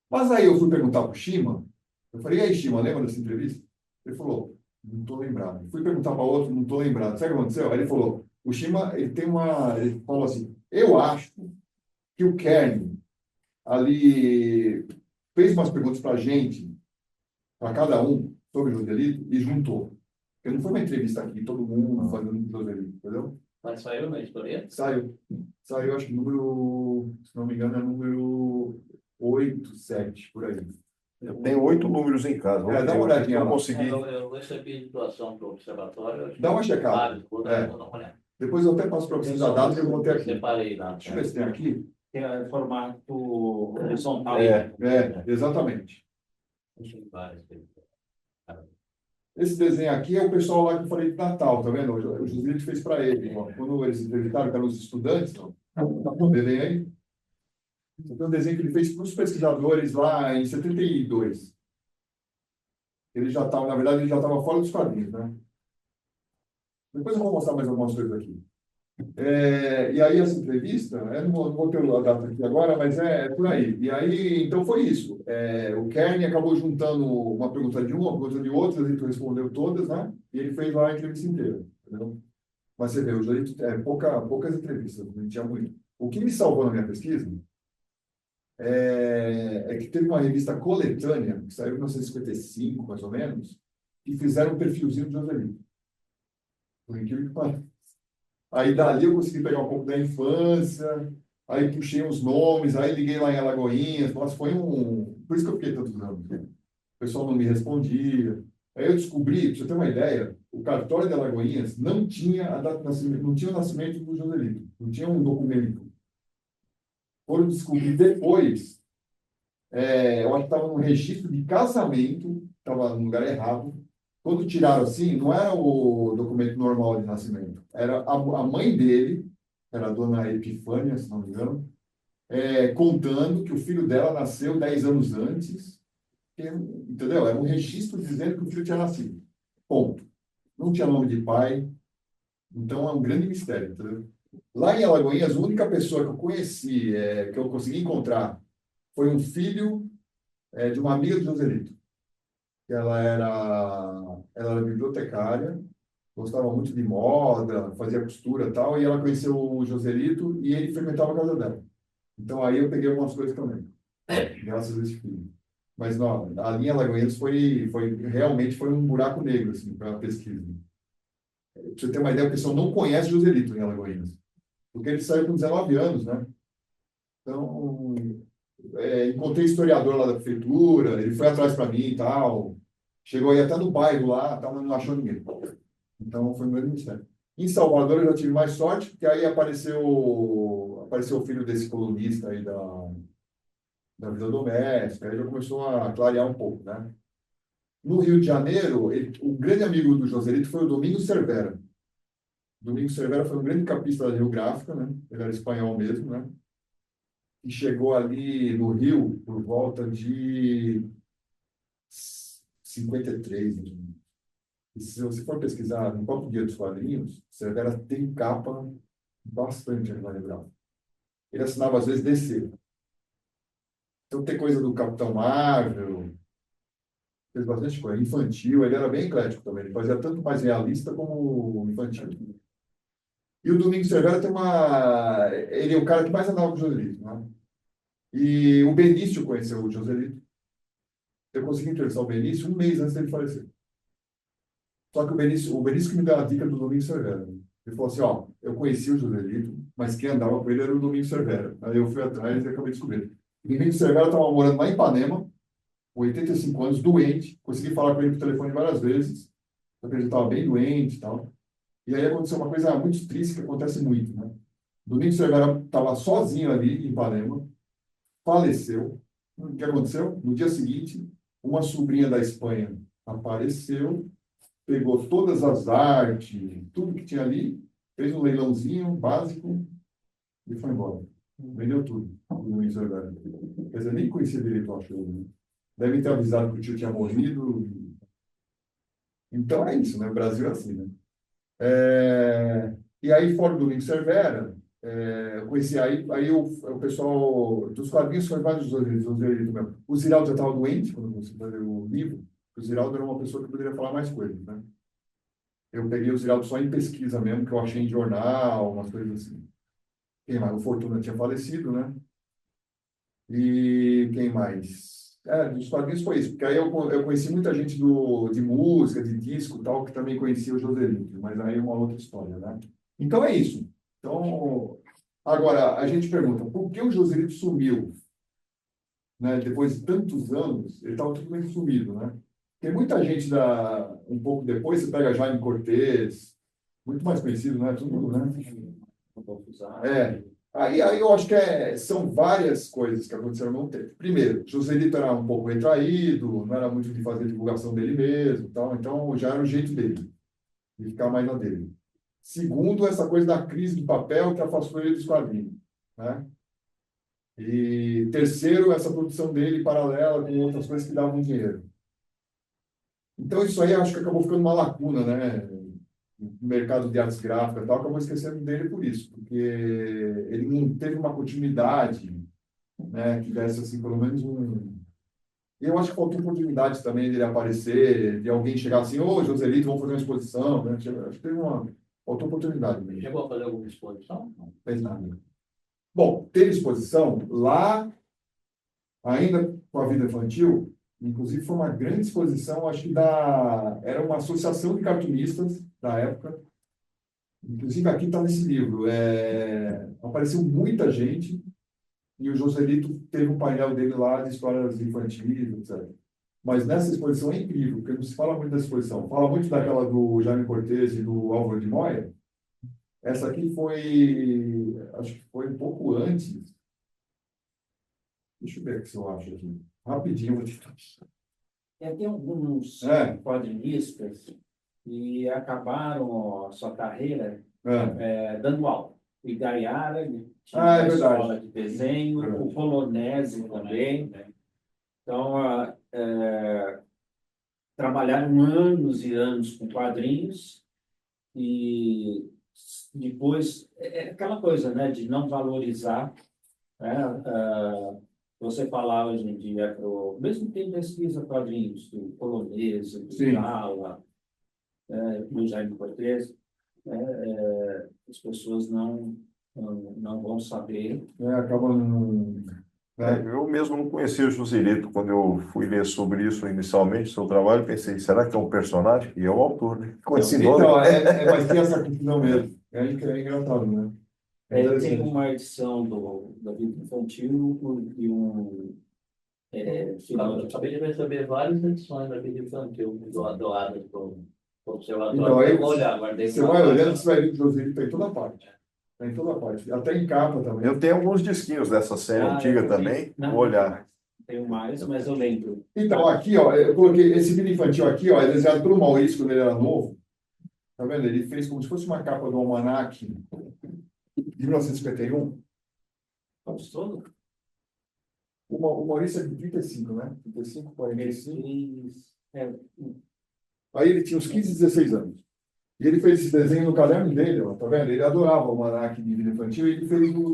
Mas aí eu fui perguntar para o Shima, eu falei, e aí, Shima, lembra dessa entrevista? Ele falou, não estou lembrado. Fui perguntar para outro, não estou lembrado. Sabe o que aconteceu? Aí ele falou, o Shima, ele falou assim, eu acho que o Kern ali fez umas perguntas para a gente, para cada um, sobre o Joselito, e juntou. Porque não foi uma entrevista aqui, todo mundo fazendo o Joselito, entendeu? Mas saiu na história? Saiu, acho que número, se não me engano, é número 8, 7, por aí. Eu tenho 8 números em casa. Dá uma olhadinha Eu lá. consegui. Eu recebi doação para o observatório. Dá uma checada. Vários, vou dar uma olhada. Depois eu até passo para vocês a data que eu vou ter aqui. Separei lá. Deixa eu ver se tem aqui. Que é formato horizontal. Exatamente. Tem vários. Esse desenho aqui é o pessoal lá que eu falei de Natal, tá vendo? O Joselito fez para ele. Ó. Quando eles entrevistaram, que eram os estudantes, tá um desenho aí. Tem um desenho que ele fez para os pesquisadores lá em 72. Ele já estava, na verdade, ele já estava fora dos quadrinhos, né? Depois eu vou mostrar mais algumas coisas aqui. E aí essa entrevista, eu não vou ter a data aqui agora, mas é por aí. E aí, então foi isso. O Kearney acabou juntando uma pergunta de uma pergunta de outra, ele respondeu todas, né? E ele fez lá a entrevista inteira, entendeu? Mas você vê, o Jorito, poucas entrevistas, não tinha muito. O que me salvou na minha pesquisa é que teve uma revista coletânea, que saiu em 1955, mais ou menos, que fizeram um perfilzinho do Joselito. Por incrível que pareça. Aí dali eu consegui pegar um pouco da infância, aí puxei uns nomes, aí liguei lá em Alagoinhas, nossa, foi um... Por isso que eu fiquei tantos anos, né? O pessoal não me respondia. Aí eu descobri, para você ter uma ideia, o cartório de Alagoinhas não tinha a data de nascimento, não tinha o nascimento do Joselito, não tinha um documento. Foram descobrir depois, eu acho que estava no registro de casamento, estava no lugar errado. Quando tiraram assim, não era o documento normal de nascimento, era a mãe dele, era a dona Epifânia, se não me engano, contando que o filho dela nasceu 10 anos antes, entendeu? Era um registro dizendo que o filho tinha nascido. Ponto. Não tinha nome de pai, então é um grande mistério, entendeu? Lá em Alagoinhas, a única pessoa que eu conheci, que eu consegui encontrar, foi um filho de uma amiga do Joselito. Que ela era bibliotecária, gostava muito de moda, fazia costura e tal, e ela conheceu o Joselito e ele frequentava a casa dela. Então aí eu peguei algumas coisas também, graças a esse filho. Mas não, a linha Alagoinhas realmente foi um buraco negro assim, para a pesquisa. Pra você ter uma ideia, o pessoal não conhece o Joselito em Alagoinhas, porque ele saiu com 19 anos, né? Então, encontrei historiador lá da prefeitura, ele foi atrás para mim e tal, chegou aí até no bairro lá, tal, mas não achou ninguém. Então, foi um grande mistério. Em Salvador, eu já tive mais sorte, porque aí apareceu o filho desse colunista aí da vida doméstica, aí já começou a clarear um pouco, né? No Rio de Janeiro, o grande amigo do Joselito foi o Domingos Cervera. Domingos Cervera foi um grande capista da geográfica, né? Ele era espanhol mesmo, né? E chegou ali no Rio por volta de 53. E se você for pesquisar no próprio Guia dos Quadrinhos, Cervera tem capa bastante animal. Ele assinava, às vezes, DC. Então, tem coisa do Capitão Marvel, fez bastante coisa. Infantil, ele era bem eclético também. Ele fazia tanto mais realista como infantil. E o Domingos Cervera tem uma... Ele é o cara que mais andava com o Joselito, né? E o Benício conheceu o Joselito. Eu consegui entrevistar o Benício um mês antes dele falecer. Só que o Benício que me deu a dica do Domingos Cervera. Ele falou assim, ó, eu conheci o Joselito, mas quem andava com ele era o Domingos Cervera. Aí eu fui atrás e acabei descobrindo. O Domingos Cervera estava morando lá em Ipanema, com 85 anos, doente. Consegui falar com ele por telefone várias vezes, porque ele estava bem doente e tal. E aí aconteceu uma coisa muito triste, que acontece muito, né? O Domingos Cervera estava sozinho ali em Ipanema, faleceu. O que aconteceu? No dia seguinte, uma sobrinha da Espanha apareceu, pegou todas as artes, tudo que tinha ali, fez um leilãozinho básico e foi embora. Vendeu tudo. No Isorgado. Quer dizer, nem conhecia direito o Alcheu, né? Devem ter avisado que o tio tinha morrido. Então é isso, né? O Brasil é assim, né? E aí, fora do Domingos Cervera, eu conheci aí o pessoal dos quadrinhos foi vários Joselito mesmo. O Ziraldo já estava doente quando você fazer o livro. O Ziraldo era uma pessoa que poderia falar mais coisas, né? Eu peguei o Ziraldo só em pesquisa mesmo, que eu achei em jornal, umas coisas assim. Quem mais? O Fortuna tinha falecido, né? E quem mais? Dos quadrinhos foi isso, porque aí eu conheci muita gente de música, de disco e tal, que também conhecia o Joselito, mas aí é uma outra história, né? Então é isso. Então, agora, a gente pergunta, por que o Joselito sumiu? Né? Depois de tantos anos, ele estava totalmente sumido, né? Tem muita gente um pouco depois, você pega Jaime Cortez, muito mais conhecido, né? Tudo, né? Aí eu acho que são várias coisas que aconteceram ao mesmo tempo. Primeiro, Joselito era um pouco retraído, não era muito de fazer divulgação dele mesmo, tal, então já era o jeito dele, de ficar mais na dele. Segundo, essa coisa da crise do papel que afastou ele dos quadrinhos, né? E terceiro, essa produção dele paralela com outras coisas que davam dinheiro. Então, isso aí acho que acabou ficando uma lacuna, né? no mercado de artes gráficas e tal, acabou esquecendo dele por isso, porque ele não teve uma continuidade, né, que desse, assim, pelo menos um... Eu acho que faltou oportunidade também dele aparecer, de alguém chegar assim, ô, Joselito, vamos fazer uma exposição, né? Acho que teve uma... Faltou oportunidade mesmo. Chegou a fazer alguma exposição? Não. Fez nada. Bom, teve exposição lá, ainda com a vida infantil, inclusive foi uma grande exposição, acho que era uma associação de cartunistas da época, inclusive aqui está nesse livro, apareceu muita gente, e o Joselito teve um painel dele lá de histórias infantis, etc. Mas nessa exposição é incrível, porque não se fala muito dessa exposição. Fala muito daquela do Jaime Cortez e do Álvaro de Moya. Essa aqui foi, acho que foi um pouco antes. Deixa eu ver o que eu acho aqui. Rapidinho, vou te falar. Tem alguns quadrinistas que acabaram a sua carreira dando aula. O Igaiara, tinha uma escola de desenho, o Polonese também. Então, trabalharam anos e anos com quadrinhos e depois, aquela coisa, né, de não valorizar, né? Você falar hoje em dia, mesmo tem pesquisa quadrinhos, do Polonês, do Gala, do Jaime Cortez, as pessoas não vão saber. Acabam... Eu mesmo não conhecia o Joselito. Quando eu fui ler sobre isso inicialmente, seu trabalho, pensei, será que é um personagem? E é o autor, né? Com esse nome. Então, mas tem essa confusão mesmo. É engraçado, né? Tem uma edição da vida infantil e um final Eu de... acabei de receber várias edições da vida infantil doadas para o observatório. Então, aí Eu vou olhar, guardei você uma vai parte. olhando, você vai ver que o Joselito está em toda parte. Está em toda parte. Até em capa também. Eu tenho alguns disquinhos dessa série antiga também. Não, Vou olhar. tenho mais, mas eu lembro. Então, aqui, ó, eu coloquei esse vídeo infantil aqui, ó, é desenhado pelo Maurício quando ele era novo. Tá vendo? Ele fez como se fosse uma capa do almanaque de 1951. Vamos todo? O Maurício é de 35, né? 35, 45. É, Aí ele tinha uns 15, 16 anos. E ele fez esse desenho no caderno dele, ó, tá vendo? Ele adorava o almanaque de vida infantil e ele fez um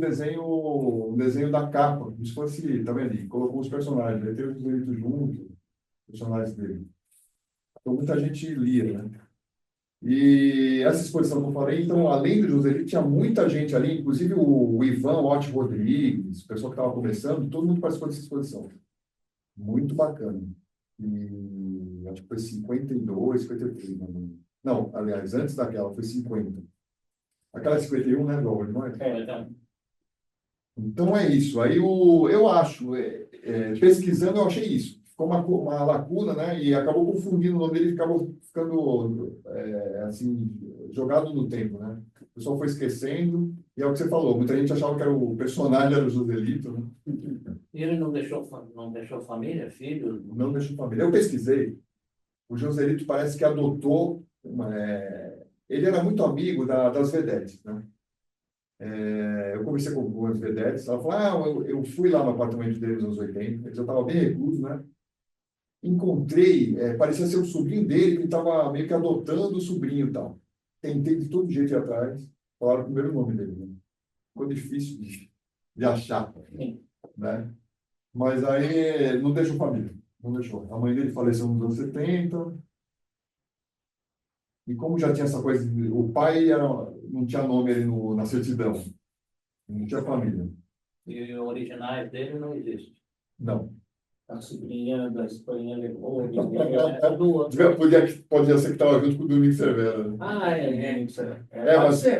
desenho da capa, como se fosse, tá vendo? Ele colocou os personagens, ele teve os direitos juntos, os personagens dele. Então muita gente lia, né? E essa exposição que eu falei, então, além do Joselito, tinha muita gente ali, inclusive o Ivan Otti Rodrigues, o pessoal que estava começando, todo mundo participou dessa exposição. Muito bacana. E acho que foi 52, 53. Não, aliás, antes daquela, foi 50. Aquela 51, né, Robert? Não é? Então é isso. Aí eu acho, pesquisando, eu achei isso. Ficou uma lacuna, né? E acabou confundindo o nome dele, acabou ficando assim, jogado no tempo, né? O pessoal foi esquecendo, e é o que você falou, muita gente achava que era o personagem, era o Joselito, né? E ele não deixou família, filhos? Não deixou família. Eu pesquisei, o Joselito parece que adotou, ele era muito amigo das vedetes, né? Eu conversei com algumas vedetes, ela falou, eu fui lá no apartamento deles nos anos 80, ele já estava bem recluso, né? Encontrei, parecia ser o sobrinho dele, que estava meio que adotando o sobrinho e tal. Tentei de todo jeito ir atrás, falaram o primeiro nome dele, né? Ficou difícil de achar, né? Mas aí não deixou família, não deixou. A mãe dele faleceu nos anos 70, e como já tinha essa coisa, o pai não tinha nome ali na certidão, não tinha família. E os originais dele não existem. Não. A sobrinha da Espanha levou. Podia ser que estava junto com o Domingos Severo. Né?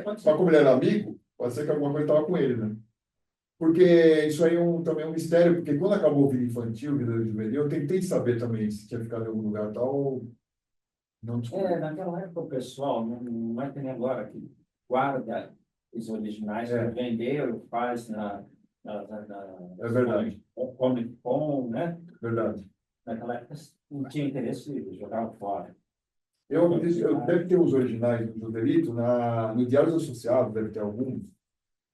Mas como ele era amigo, pode ser que alguma coisa estava com ele, né? Porque isso aí também é um mistério, porque quando acabou o Vida Infantil, Vida Juvenil, eu tentei saber também se tinha ficado em algum lugar tal. Não descobri. Naquela época o pessoal, não é que nem agora, que guarda os originais, vendeu, faz É verdade. Comic Con, né? Verdade. Naquela época não tinha interesse de jogar fora. Eu deve ter os originais do Joselito no Diários Associados, deve ter alguns,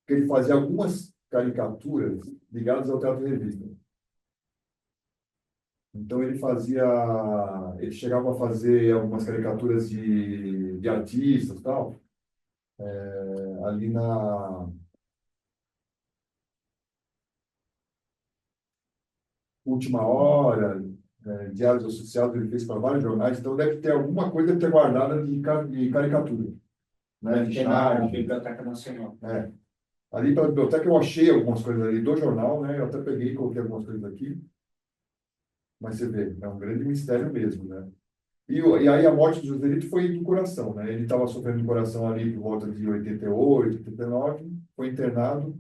que ele fazia algumas caricaturas ligadas ao teatro de revista. Então ele chegava a fazer algumas caricaturas de artistas e tal, ali na Última Hora, Diários Associados, ele fez para vários jornais, então deve ter alguma coisa deve ter guardada de caricatura, né? De Tem na charge. Biblioteca Nacional. É. Ali pela biblioteca eu achei algumas coisas ali do jornal, né? Eu até peguei e coloquei algumas coisas aqui, mas você vê, é um grande mistério mesmo, né? E aí a morte do Joselito foi do coração, né? Ele estava sofrendo do coração ali por volta de 88, 89, foi internado.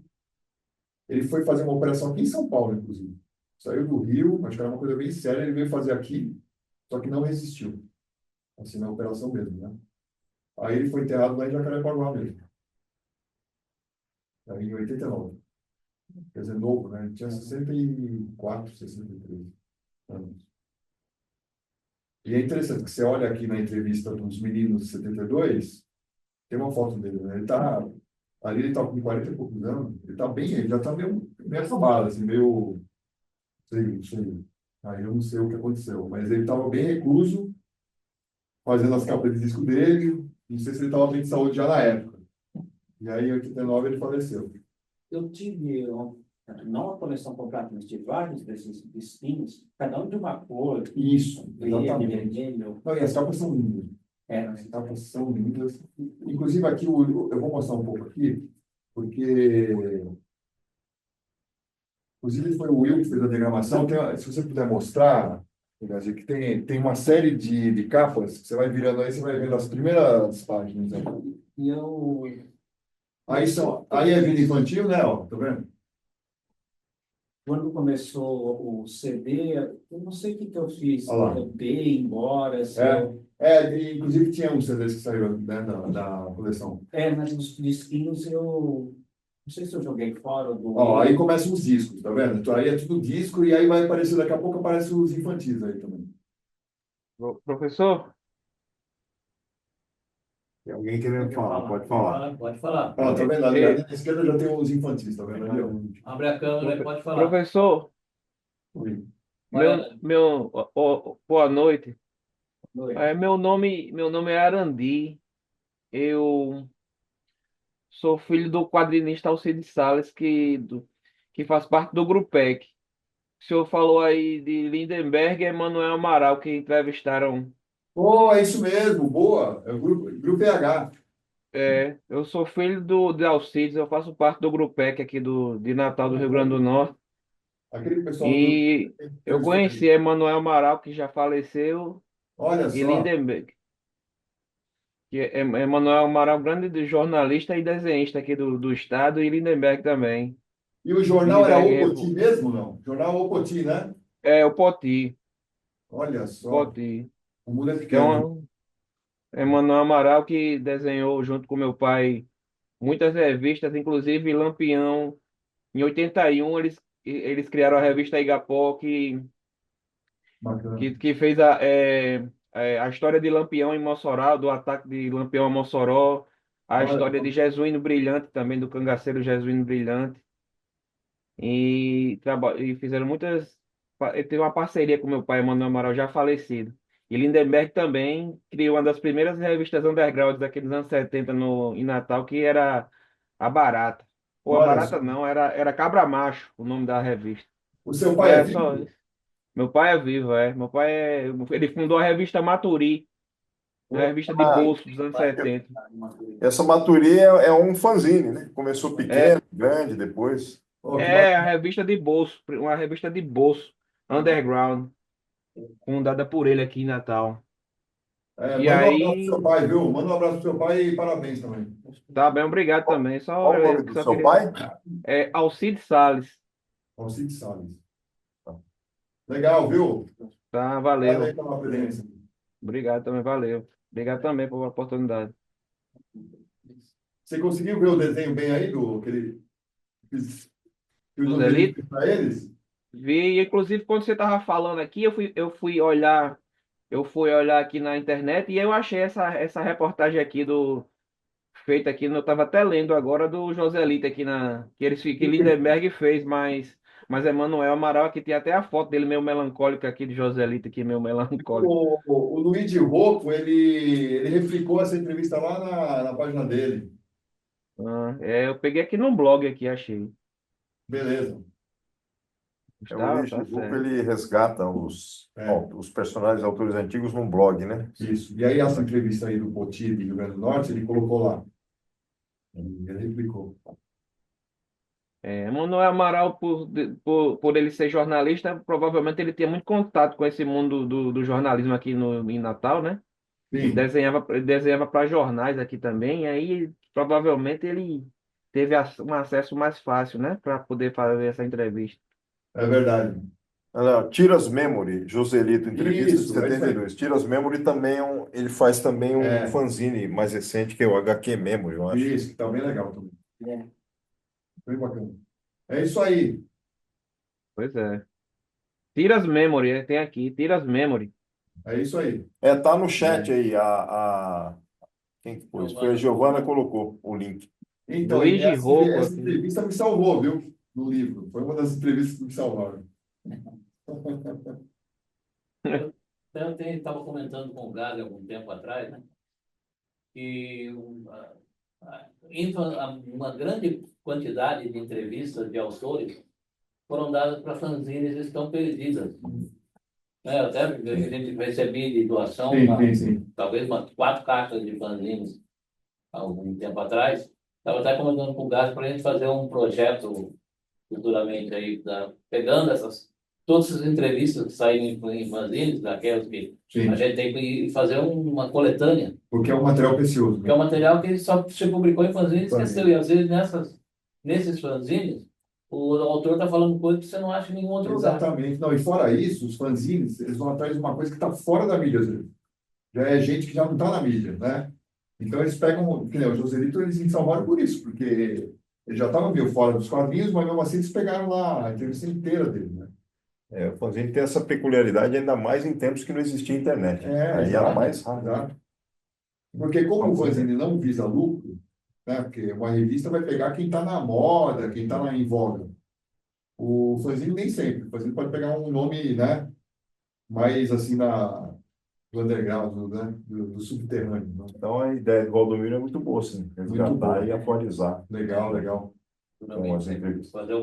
Ele foi fazer uma operação aqui em São Paulo, inclusive. Saiu do Rio, acho que era uma coisa bem séria, ele veio fazer aqui, só que não resistiu. Assim, na operação mesmo, né? Aí ele foi enterrado lá em Jacarepaguá mesmo, aí em 89. Quer dizer, novo, né? Ele tinha 64, 63 anos. E é interessante que você olha aqui na entrevista dos meninos de 72, tem uma foto dele, né? Ali ele tá com 40 e poucos anos, ele tá bem, ele já tá meio acabado, assim, meio, sei, sei. Aí eu não sei o que aconteceu, mas ele estava bem recluso, fazendo as capas de disco dele, não sei se ele estava bem de saúde já na época. E aí, em 89, ele faleceu. Eu tive, não a coleção completa, mas tive vários desses disquinhos, cada um de uma cor, Isso, verde, exatamente. vermelho. Não, e as capas são lindas. As capas são lindas. Inclusive, aqui, eu vou mostrar um pouco aqui, porque, inclusive, foi o Will que fez a diagramação. Se você puder mostrar, Gazi, que tem uma série de capas, que você vai virando aí, você vai vendo as primeiras páginas, né? E eu, Aí é vida infantil, né? Ó, tá vendo? quando começou o CD, eu não sei o que eu fiz, Olha lá. eu dei embora, se eu, Inclusive tinha uns CDs que saíram, né, da coleção. mas os disquinhos eu, não sei se eu joguei fora ou Ó, doei. aí começam os discos, tá vendo? Então aí é tudo disco e aí vai aparecer, daqui a pouco aparecem os infantis aí também. Professor, Tem alguém querendo falar, pode falar. Pode falar. Ó, tá vendo? Ali é, na esquerda já tem os infantis, tá vendo ali, ó? Abre a câmera e pode falar. professor, Oi. boa noite. Doei. Meu nome é Arandi. Eu sou filho do quadrinista Alcides Salles, que faz parte do Grupec. O senhor falou aí de Lindenberg e Emanuel Amaral, que entrevistaram. Oh, é isso mesmo, boa. É o grupo PH. Eu sou filho de Alcides, eu faço parte do Grupec aqui de Natal, do Rio Grande do Norte. Aquele pessoal do. E eu conheci Emanuel Amaral, que já faleceu, Olha e só. Lindenberg, que é Emanuel Amaral, grande jornalista e desenhista aqui do estado, e Lindenberg também. E o jornal era Lindenberg O Poti mesmo, não? Jornal O Poti, né? é o Poti, Olha só. Poti, O mundo é que é pequeno. Emanuel Amaral que desenhou junto com meu pai muitas revistas, inclusive Lampião. Em 81 eles criaram a revista Igapó, Bacana. que fez a história de Lampião em Mossoró, do ataque de Lampião a Mossoró, a Olha, história de Jesuíno Brilhante também, do cangaceiro Jesuíno Brilhante. E fizeram muitas. Ele teve uma parceria com meu pai, Manuel Amaral, já falecido. E Lindenberg também criou uma das primeiras revistas underground daqueles anos 70 em Natal, que era a Barata. Ou a olha só. Barata não, era Cabra Macho, o nome da revista. O seu pai é É só. vivo? Meu pai é vivo, é. Meu pai ele fundou a revista Maturi, uma revista de Ah, bolso dos anos 70. essa Maturi é um fanzine, né? Começou É, pequeno, grande, depois. Oh, que é a bacana. revista de bolso, uma revista de bolso, underground, fundada por ele aqui em Natal. E Manda um abraço pro seu aí, pai, viu? Manda um abraço pro seu pai e parabéns também. tá bem, obrigado também. Qual o nome do Só seu queria. pai? Alcides Salles. Alcides Salles. Legal, viu? Tá, Obrigado aí valeu. pela presença. Obrigado também, valeu. Obrigado também pela oportunidade. Você conseguiu ver o desenho bem aí do que ele que o Dos Joselito Elites, fez para eles? vi, inclusive, quando você tava falando aqui, eu fui olhar aqui na internet e eu achei essa reportagem aqui feita aqui, eu estava até lendo agora do Joselito aqui que Lindenberg fez, mas Mas Emanuel Amaral aqui tem até a foto dele meio melancólico aqui, de Joselito aqui, meio melancólico. O Luigi Rocco, ele replicou essa entrevista lá na página dele. Eu peguei aqui no blog aqui, achei. Beleza. O Tá, Luigi tá Buco, certo. ele resgata É. os personagens autores antigos num blog, né? Isso. E aí, essa entrevista aí do Poti de Rio Grande do Norte, ele colocou lá. Ele replicou. Emanuel Amaral, por ele ser jornalista, provavelmente ele tinha muito contato com esse mundo do jornalismo aqui em Natal, né? Sim, Ele desenhava para jornais aqui também, e aí provavelmente ele teve um acesso mais fácil, né? Para poder fazer essa entrevista. é verdade. Olha lá, Tiras Memory, Joselito, entrevista de Isso, é isso aí. 72. Tiras Memory também ele faz também um É, fanzine mais recente, que é o HQ Memory, eu acho. isso, que tá bem legal também. É. Bem bacana. É isso aí. Pois é. Tiras Memory, tem aqui, Tiras Memory. É isso aí. Tá no chat aí, quem que pôs? Foi a Giovana que colocou o link. Então, Luigi Rocco essa aqui. entrevista me salvou, viu? No livro. Foi uma das entrevistas que me salvaram. Eu estava comentando com o Gabi algum tempo atrás, né? Que uma grande quantidade de entrevistas de autores foram dadas para fanzines e estão perdidas. Né? Até a gente recebia de doação Sim, sim. talvez umas 4 caixas de fanzines há algum tempo atrás. Estava até comentando com o Gabi para a gente fazer um projeto futuramente aí, pegando todas essas entrevistas que saíram em fanzines, daquelas que Sim. a gente tem que fazer uma coletânea, Porque é um material precioso, que é né? um material que só se publicou em fanzine e esqueceu. E às vezes nesses fanzines, o autor está falando coisa que você não acha em nenhum outro lugar. Exatamente. Não, e fora isso, os fanzines, eles vão atrás de uma coisa que está fora da mídia, às vezes. Já é gente que já não está na mídia, né? Então eles pegam, que nem o Joselito, eles me salvaram por isso, porque ele já estava meio fora dos quadrinhos, mas mesmo assim eles pegaram lá a entrevista inteira dele, né? O fanzine tem essa peculiaridade, ainda mais em tempos que não existia internet. Aí era Exato, mais raro. exato. Porque como o fanzine não visa lucro, né? Porque uma revista vai pegar quem está na moda, quem está lá em voga. O fanzine nem sempre. O fanzine pode pegar um nome, né? Mais assim do underground, né? Do subterrâneo. Né? Então a ideia do Valdomiro é muito boa, sim. Muito Resgatar boa. e atualizar. Legal, legal. Com as entrevistas. Fazer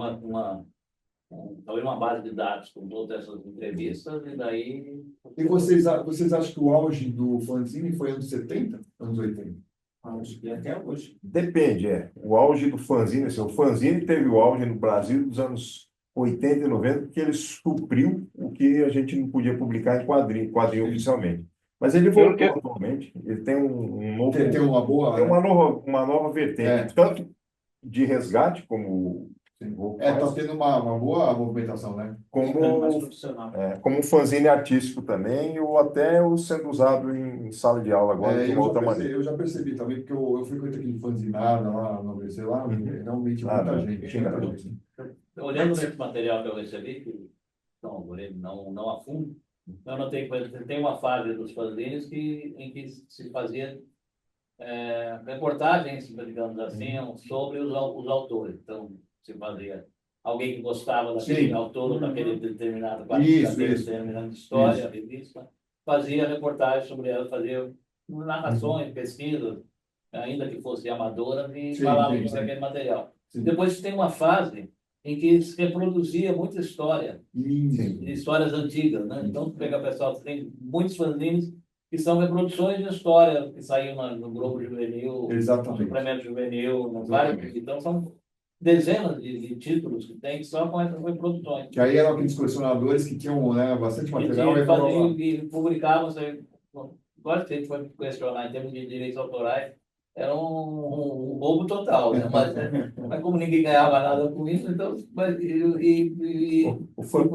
talvez uma base de dados com todas essas entrevistas, e daí. E vocês acham que o auge do fanzine foi anos 70, anos 80? Acho que até hoje. Depende, O auge do fanzine, assim, o fanzine teve o auge no Brasil dos anos 80 e 90, porque ele supriu o que a gente não podia publicar em quadrinho oficialmente. Mas ele voltou atualmente, ele tem um novo... Tem uma boa... Tem uma nova vertente, tanto de resgate, como... Tá tendo uma boa movimentação, né? Mais profissional. Como um fanzine artístico também, ou até o sendo usado em sala de aula agora de uma outra maneira. Eu já percebi também, porque eu frequento aqui de fanzinada lá no ABC, lá, realmente muita gente, muita gente. Olhando esse material que eu recebi, que não a fundo, eu notei que tem uma fase dos fanzines em que se fazia reportagens, digamos assim, sobre os autores. Então, se fazia alguém que gostava daquele autor ou daquele determinado quadrinho, daquele determinada história, revista, fazia reportagens sobre ela, fazia narrações, pesquisas, ainda que fosse amadora, e falava sobre aquele material. Depois tem uma fase em que se reproduzia muita história, histórias antigas, né? Então, pega pessoal, tem muitos fanzines que são reproduções de história que saiu no Globo Juvenil, no Suplemento Juvenil, no vários. Então, são dezenas de títulos que tem só com essas reproduções. Que aí eram aqueles colecionadores que tinham, né, bastante material. E publicavam, agora que a gente foi questionar em termos de direitos autorais, era um roubo total, né? Mas como ninguém ganhava nada com isso, então,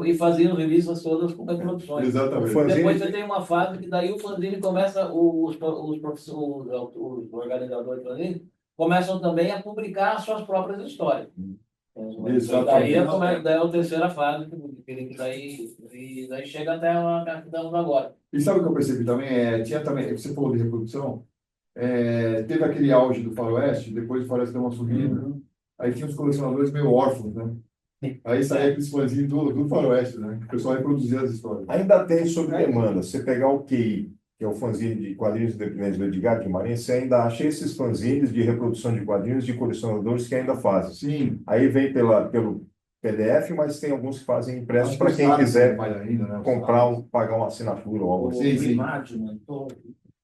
e faziam revistas todas com reproduções. Exatamente. Depois você tem uma fase que daí o fanzine começa, os organizadores do fanzine começam também a publicar as suas próprias histórias. Daí é a terceira fase, que daí chega até a que estamos agora. E sabe o que eu percebi também? Tinha também, você falou de reprodução, teve aquele auge do Faroeste, depois o Faroeste deu uma subida, aí tinha os colecionadores meio órfãos, né? Aí saía aqueles fãzinhos do Faroeste, né? Que o pessoal reproduzia as histórias. Ainda tem sob demanda. Você pegar o QI, que é o fanzine de quadrinhos independentes do Edgar Guimarães, você ainda acha esses fanzines de reprodução de quadrinhos de colecionadores que ainda fazem. Sim. Aí vem pelo PDF, mas tem alguns que fazem impresso Acho que para o quem Salles quiser faz ainda, né? O comprar, Salles. pagar uma assinatura ou algo O assim. Sim. Imagine,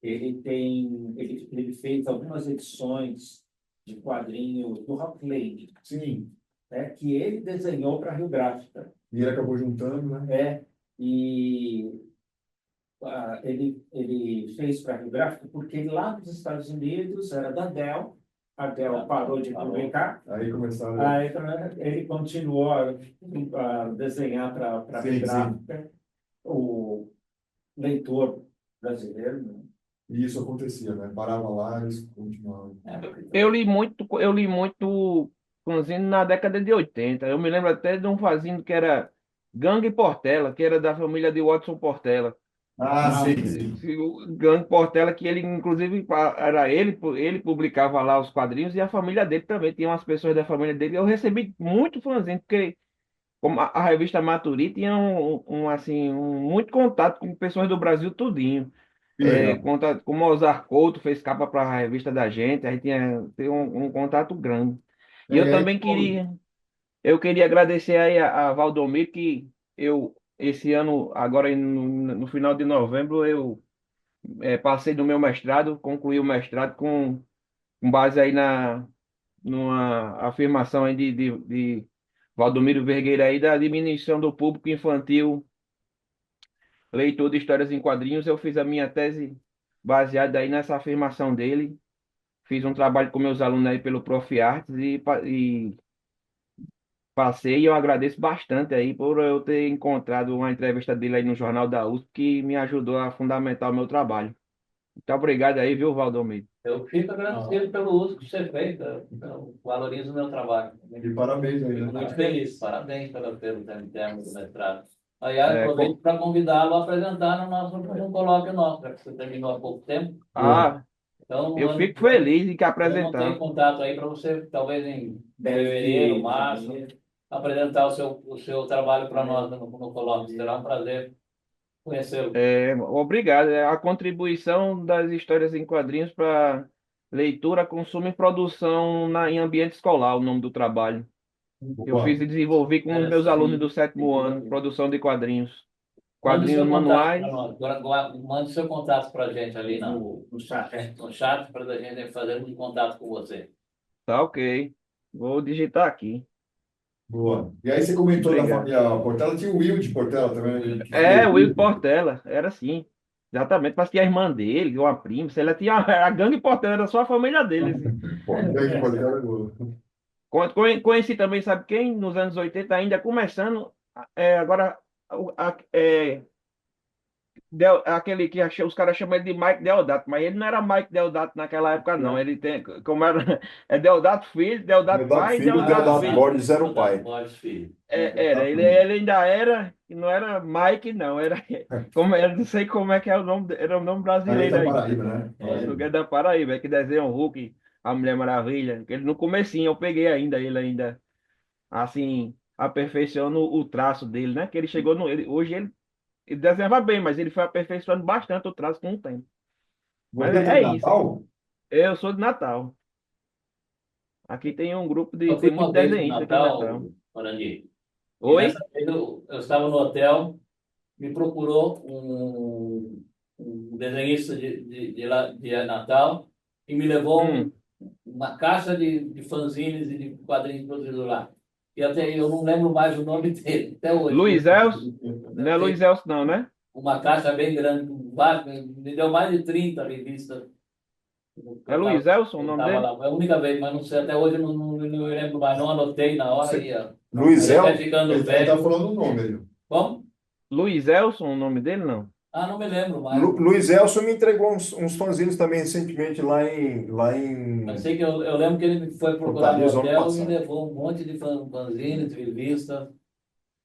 ele fez algumas edições de quadrinhos do Rock Lane, Sim. né, que ele desenhou para a Rio Gráfica. E ele acabou juntando, né? E ele fez para a Rio Gráfica porque lá nos Estados Unidos era da Dell, a Dell parou de publicar, Aí começaram. aí ele continuou a desenhar para a Rio Sim. Gráfica, o leitor brasileiro, né? E isso acontecia, né? Parava lá e eles continuavam. Eu li muito fanzine na década de 80. Eu me lembro até de um fanzine que era Gangue Portela, que era da família de Watson Portela. Ah, sim. O Gangue Portela, que ele, inclusive, era ele publicava lá os quadrinhos e a família dele também. Tinha umas pessoas da família dele. Eu recebi muito fanzine, porque como a revista Maturi tinha muito contato com pessoas do Brasil tudinho. Que legal. Contato com o Mozart Couto, fez capa para a revista da gente, aí tinha um contato grande. E eu E aí, também eu queria agradecer aí a Valdomiro, que esse ano, agora no final de novembro, eu passei do meu mestrado, concluí o mestrado com base aí numa afirmação aí de Valdomiro Vergueira aí da diminuição do público infantil leitor de histórias em quadrinhos. Eu fiz a minha tese baseada aí nessa afirmação dele. Fiz um trabalho com meus alunos aí pelo Prof. Artes e passei. E eu agradeço bastante aí por eu ter encontrado uma entrevista dele aí no Jornal da USP que me ajudou a fundamentar o meu trabalho. Muito obrigado aí, viu, Valdomiro? Eu fico agradecido pelo uso que você fez, eu valorizo o meu trabalho. e parabéns aí, Fico né? muito feliz. Parabéns pelo termo do mestrado. Aliás, É, aproveito para convidá-lo a apresentar no nosso um colóquio nosso, já que você terminou há pouco tempo. Boa. ah, Então, eu fico feliz em que eu mantenho apresentar. contato aí para você, talvez em fevereiro, março, apresentar o seu trabalho para nós no colóquio. Será um prazer conhecê-lo. Obrigado. A contribuição das histórias em quadrinhos para leitura, consumo e produção em ambiente escolar, o nome do trabalho. Eu Boa. fiz e desenvolvi com os meus alunos do sétimo ano, produção de quadrinhos. Mande Quadrinhos seu contato para manuais. nós. Agora, mande seu contato para a gente ali No chat. no chat para a gente fazer um contato com você. Tá ok. Vou digitar aqui. Boa. E aí você comentou da Obrigado. família Portela, tinha o Will de Portela também, né? Que O Will Portela, era assim. Exatamente, parece que a irmã dele, uma prima, sei lá, tinha a gangue Portela, era só a família dele, assim. Grande Portela é boa. Conheci também, sabe quem? Nos anos 80 ainda começando, agora, aquele que os caras chamam ele de Mike Deodato, mas ele não era Mike Deodato naquela época, não. Ele tem, como era, é Deodato Filho, Deodato Deodato Pai e Filho, Deodato Deodato Filho. Borges era o pai. Borges Filho. Ele ainda era, e não era Mike, não, era, como, eu não sei como é que é o nome, era o nome Aí brasileiro da aí. Paraíba, né? Lugar da Paraíba, que desenha o Hulk, a Mulher Maravilha, que ele no comecinho eu peguei ainda, ele ainda, assim, aperfeiçoando o traço dele, né? Que ele chegou hoje ele desenhava bem, mas ele foi aperfeiçoando bastante o traço com o tempo. Mas Você tem é isso. Natal? Eu sou de Natal. Aqui tem um grupo Eu tem fui muito uma vez no desenhista aqui em Natal, Natal. Morandi, e Oi? nessa vez eu estava no hotel, me procurou um desenhista de Natal e me levou Hum, uma caixa de fanzines e de quadrinhos produzidos lá. E até eu não lembro mais o nome dele, até hoje. Luiz Elcio? Não é Luiz Elcio não, né? Uma caixa bem grande, com vários, me deu mais de 30 revistas. É Luiz Elcio o Eu nome estava dele? lá, foi a única vez, mas não sei, até hoje eu não me lembro mais, não anotei na hora Você- e ó, Luiz aí vai El, ficando Ele tá velho. falando o nome aí. Como? Luiz Elcio o nome dele, não? Ah, não me lembro mais. Luiz Elcio me entregou uns fanzines também recentemente lá Mas em sei que eu lembro que ele foi procurar no Fortaleza, ano hotel e me passado. levou um monte de fanzines, revistas,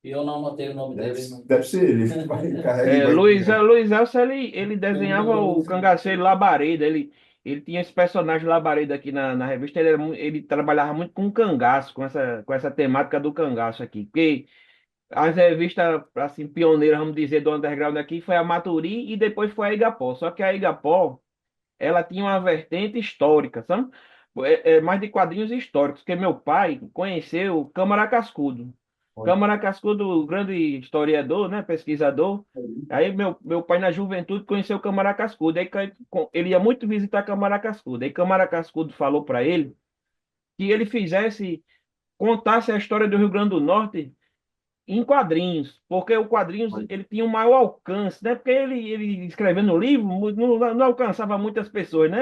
e eu não anotei o nome dele. Deve ser ele. Vai, carrega e vai. Luiz Elcio, ele desenhava o cangaceiro Labareda. ele tinha esse personagem labareda aqui na revista, ele trabalhava muito com cangaço, com essa temática do cangaço aqui, porque as revistas, assim, pioneiras, vamos dizer, do underground aqui, foi a Maturi e depois foi a Igapó, só que a Igapó, ela tinha uma vertente histórica, sabe? Mais de quadrinhos históricos, porque meu pai conheceu Câmara Cascudo. Câmara Cascudo, grande historiador, né, pesquisador. Aí meu pai na juventude conheceu Câmara Cascudo. Aí ele ia muito visitar Câmara Cascudo. Aí Câmara Cascudo falou para ele que ele contasse a história do Rio Grande do Norte em quadrinhos, porque o quadrinhos ele tinha um maior alcance, né? Porque ele escrevendo livro não alcançava muitas pessoas, né?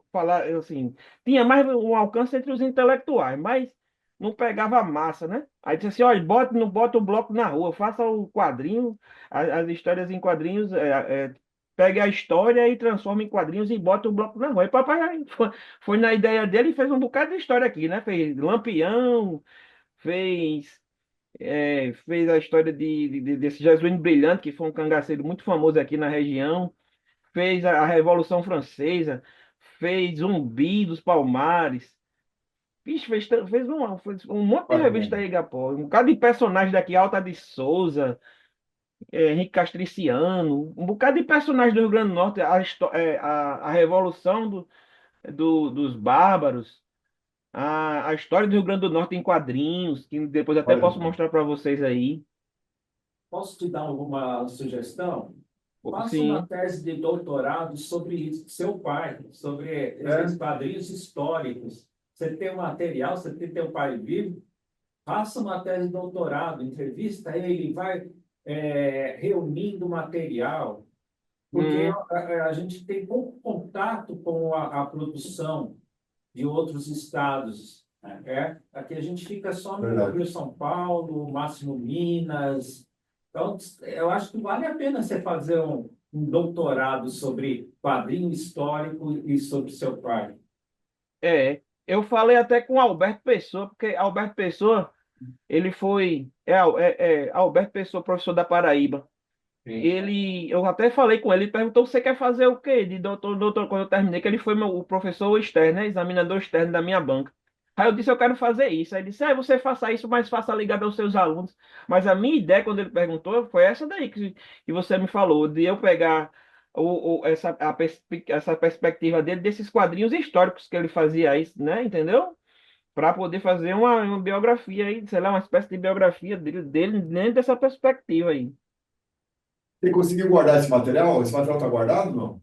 Falar assim, tinha mais um alcance entre os intelectuais, mas não pegava massa, né? Aí disse assim, olha, não bota o bloco na rua, faça o quadrinho, as histórias em quadrinhos, pegue a história e transforma em quadrinhos e bota o bloco na rua. E papai foi na ideia dele e fez um bocado de história aqui, né? Fez Lampião, fez fez a história desse Jesuíno Brilhante, que foi um cangaceiro muito famoso aqui na região, fez a Revolução Francesa, fez Zumbi dos Palmares. Vixe, fez um monte de revista Bacana. aí, Gapó. Um bocado de personagem daqui, Alta de Souza, Henrique Castriciano, um bocado de personagem do Rio Grande do Norte, a Revolução dos Bárbaros, a história do Rio Grande do Norte em quadrinhos, que depois até Olha posso só. mostrar para vocês aí. Posso te dar alguma sugestão? Faça uma Sim. tese de doutorado sobre seu pai, sobre esses quadrinhos históricos. Você tem um material, você tem teu pai vivo, faça uma tese de doutorado, entrevista ele, vai reunindo material, porque Hum, a gente tem pouco contato com a produção de outros estados, né? Aqui a gente fica só no Verdade. Rio São Paulo, máximo Minas. Então, eu acho que vale a pena você fazer um doutorado sobre quadrinho histórico e sobre seu pai. eu falei até com Alberto Pessoa, porque Alberto Pessoa, ele foi, Alberto Pessoa, professor da Paraíba. Sim. Eu até falei com ele, ele perguntou, você quer fazer o quê de doutor, quando eu terminei, que ele foi o professor externo, né, examinador externo da minha banca. Aí eu disse, eu quero fazer isso. Aí ele disse, você faça isso, mas faça ligado aos seus alunos. Mas a minha ideia, quando ele perguntou, foi essa daí que você me falou, de eu pegar essa perspectiva dele, desses quadrinhos históricos que ele fazia aí, né, entendeu? Para poder fazer uma biografia aí, sei lá, uma espécie de biografia dele dentro dessa perspectiva aí. Você conseguiu guardar esse material? Esse material está guardado, não?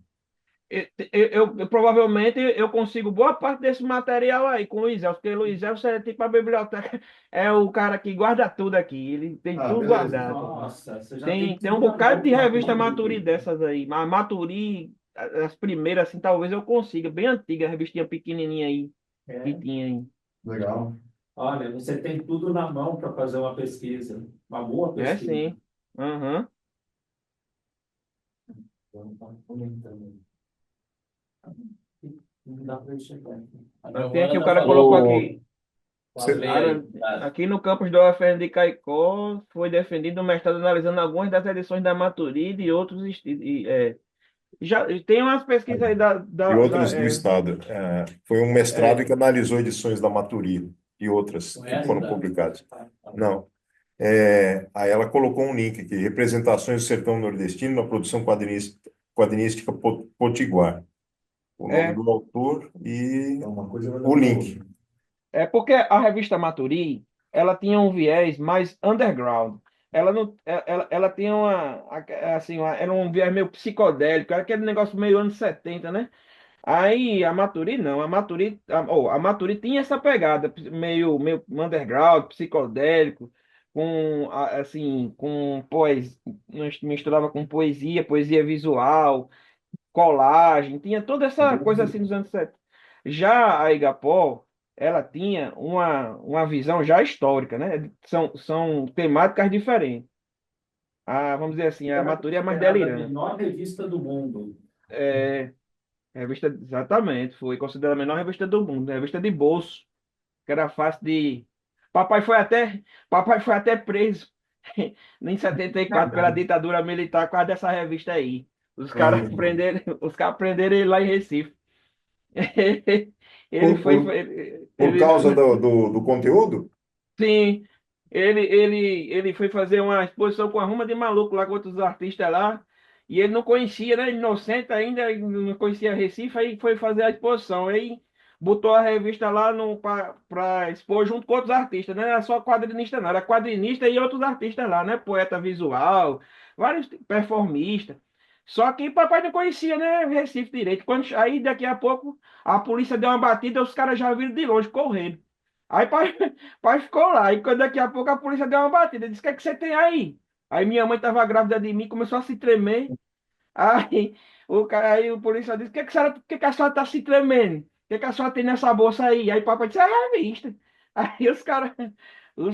Provavelmente eu consigo boa parte desse material aí com o Luiz Elcio, porque o Luiz Elcio é tipo a biblioteca, é o cara que guarda tudo aqui, ele tem Ah, tudo beleza, guardado. então. Nossa, você já tem Tem um tudo na bocado mão de para revista contribuir. Maturi dessas aí, mas Maturi, as primeiras assim, talvez eu consiga, bem antiga, a revistinha pequenininha aí, que É. tinha aí. Legal. Olha, você tem tudo na mão para fazer uma pesquisa, uma boa É pesquisa. sim, aham. Então, tá comentando. Não dá para enxergar. A Tem Giovana aqui, o está cara colocou falando, O, aqui. você- lê aí. Tá? Aqui no campus da UFRN de Caicó, foi defendido o mestrado analisando algumas das edições da Maturidi e outros. Já tem umas pesquisas aí e outras do Estado. Foi um mestrado é, que analisou edições da Maturí e outras que Conhece, foram tá? publicadas. Não. Aí ela colocou um link aqui, Representações do Sertão Nordestino na produção quadrinística Potiguar. O nome é, do autor e Então, uma coisa vai o levando a link. outra. é porque a revista Maturi, ela tinha um viés mais underground. Ela não, ela tinha assim, era um viés meio psicodélico, era aquele negócio meio anos 70, né? Aí a Maturi não, a Maturi tinha essa pegada meio underground, psicodélico, assim, misturava com poesia visual, colagem, tinha toda essa coisa assim dos anos 70. Já a Igapó, ela tinha uma visão já histórica, né? São temáticas diferentes. Vamos dizer assim, a Era Maturi é mais considerada a delirante. menor revista do mundo. É, revista, exatamente, foi considerada a menor revista do mundo, revista de bolso, que era fácil de. Papai foi até, papai foi até preso em 74 pela ditadura militar por causa dessa revista aí. Os caras Olha, prenderam, os caras prenderam ele lá em Recife. Ele Por, foi. por, por causa do conteúdo? Sim, ele foi fazer uma exposição com a Ruma de Maluco lá com outros artistas lá, e ele não conhecia, né? Inocente ainda, ele não conhecia Recife, aí foi fazer a exposição. Aí botou a revista lá para expor junto com outros artistas, né? Não era só quadrinista, não, era quadrinista e outros artistas lá, né? Poeta visual, vários performistas. Só que papai não conhecia, né? Recife direito. Aí daqui a pouco a polícia deu uma batida, os caras já viram de longe correndo. Aí pai, pai ficou lá. E quando daqui a pouco a polícia deu uma batida, disse: O que é que você tem aí? Aí minha mãe estava grávida de mim, começou a se tremer. Aí o policial disse: o que a senhora está se tremendo? O que a senhora tem nessa bolsa aí? Aí papai disse: É revista. Aí os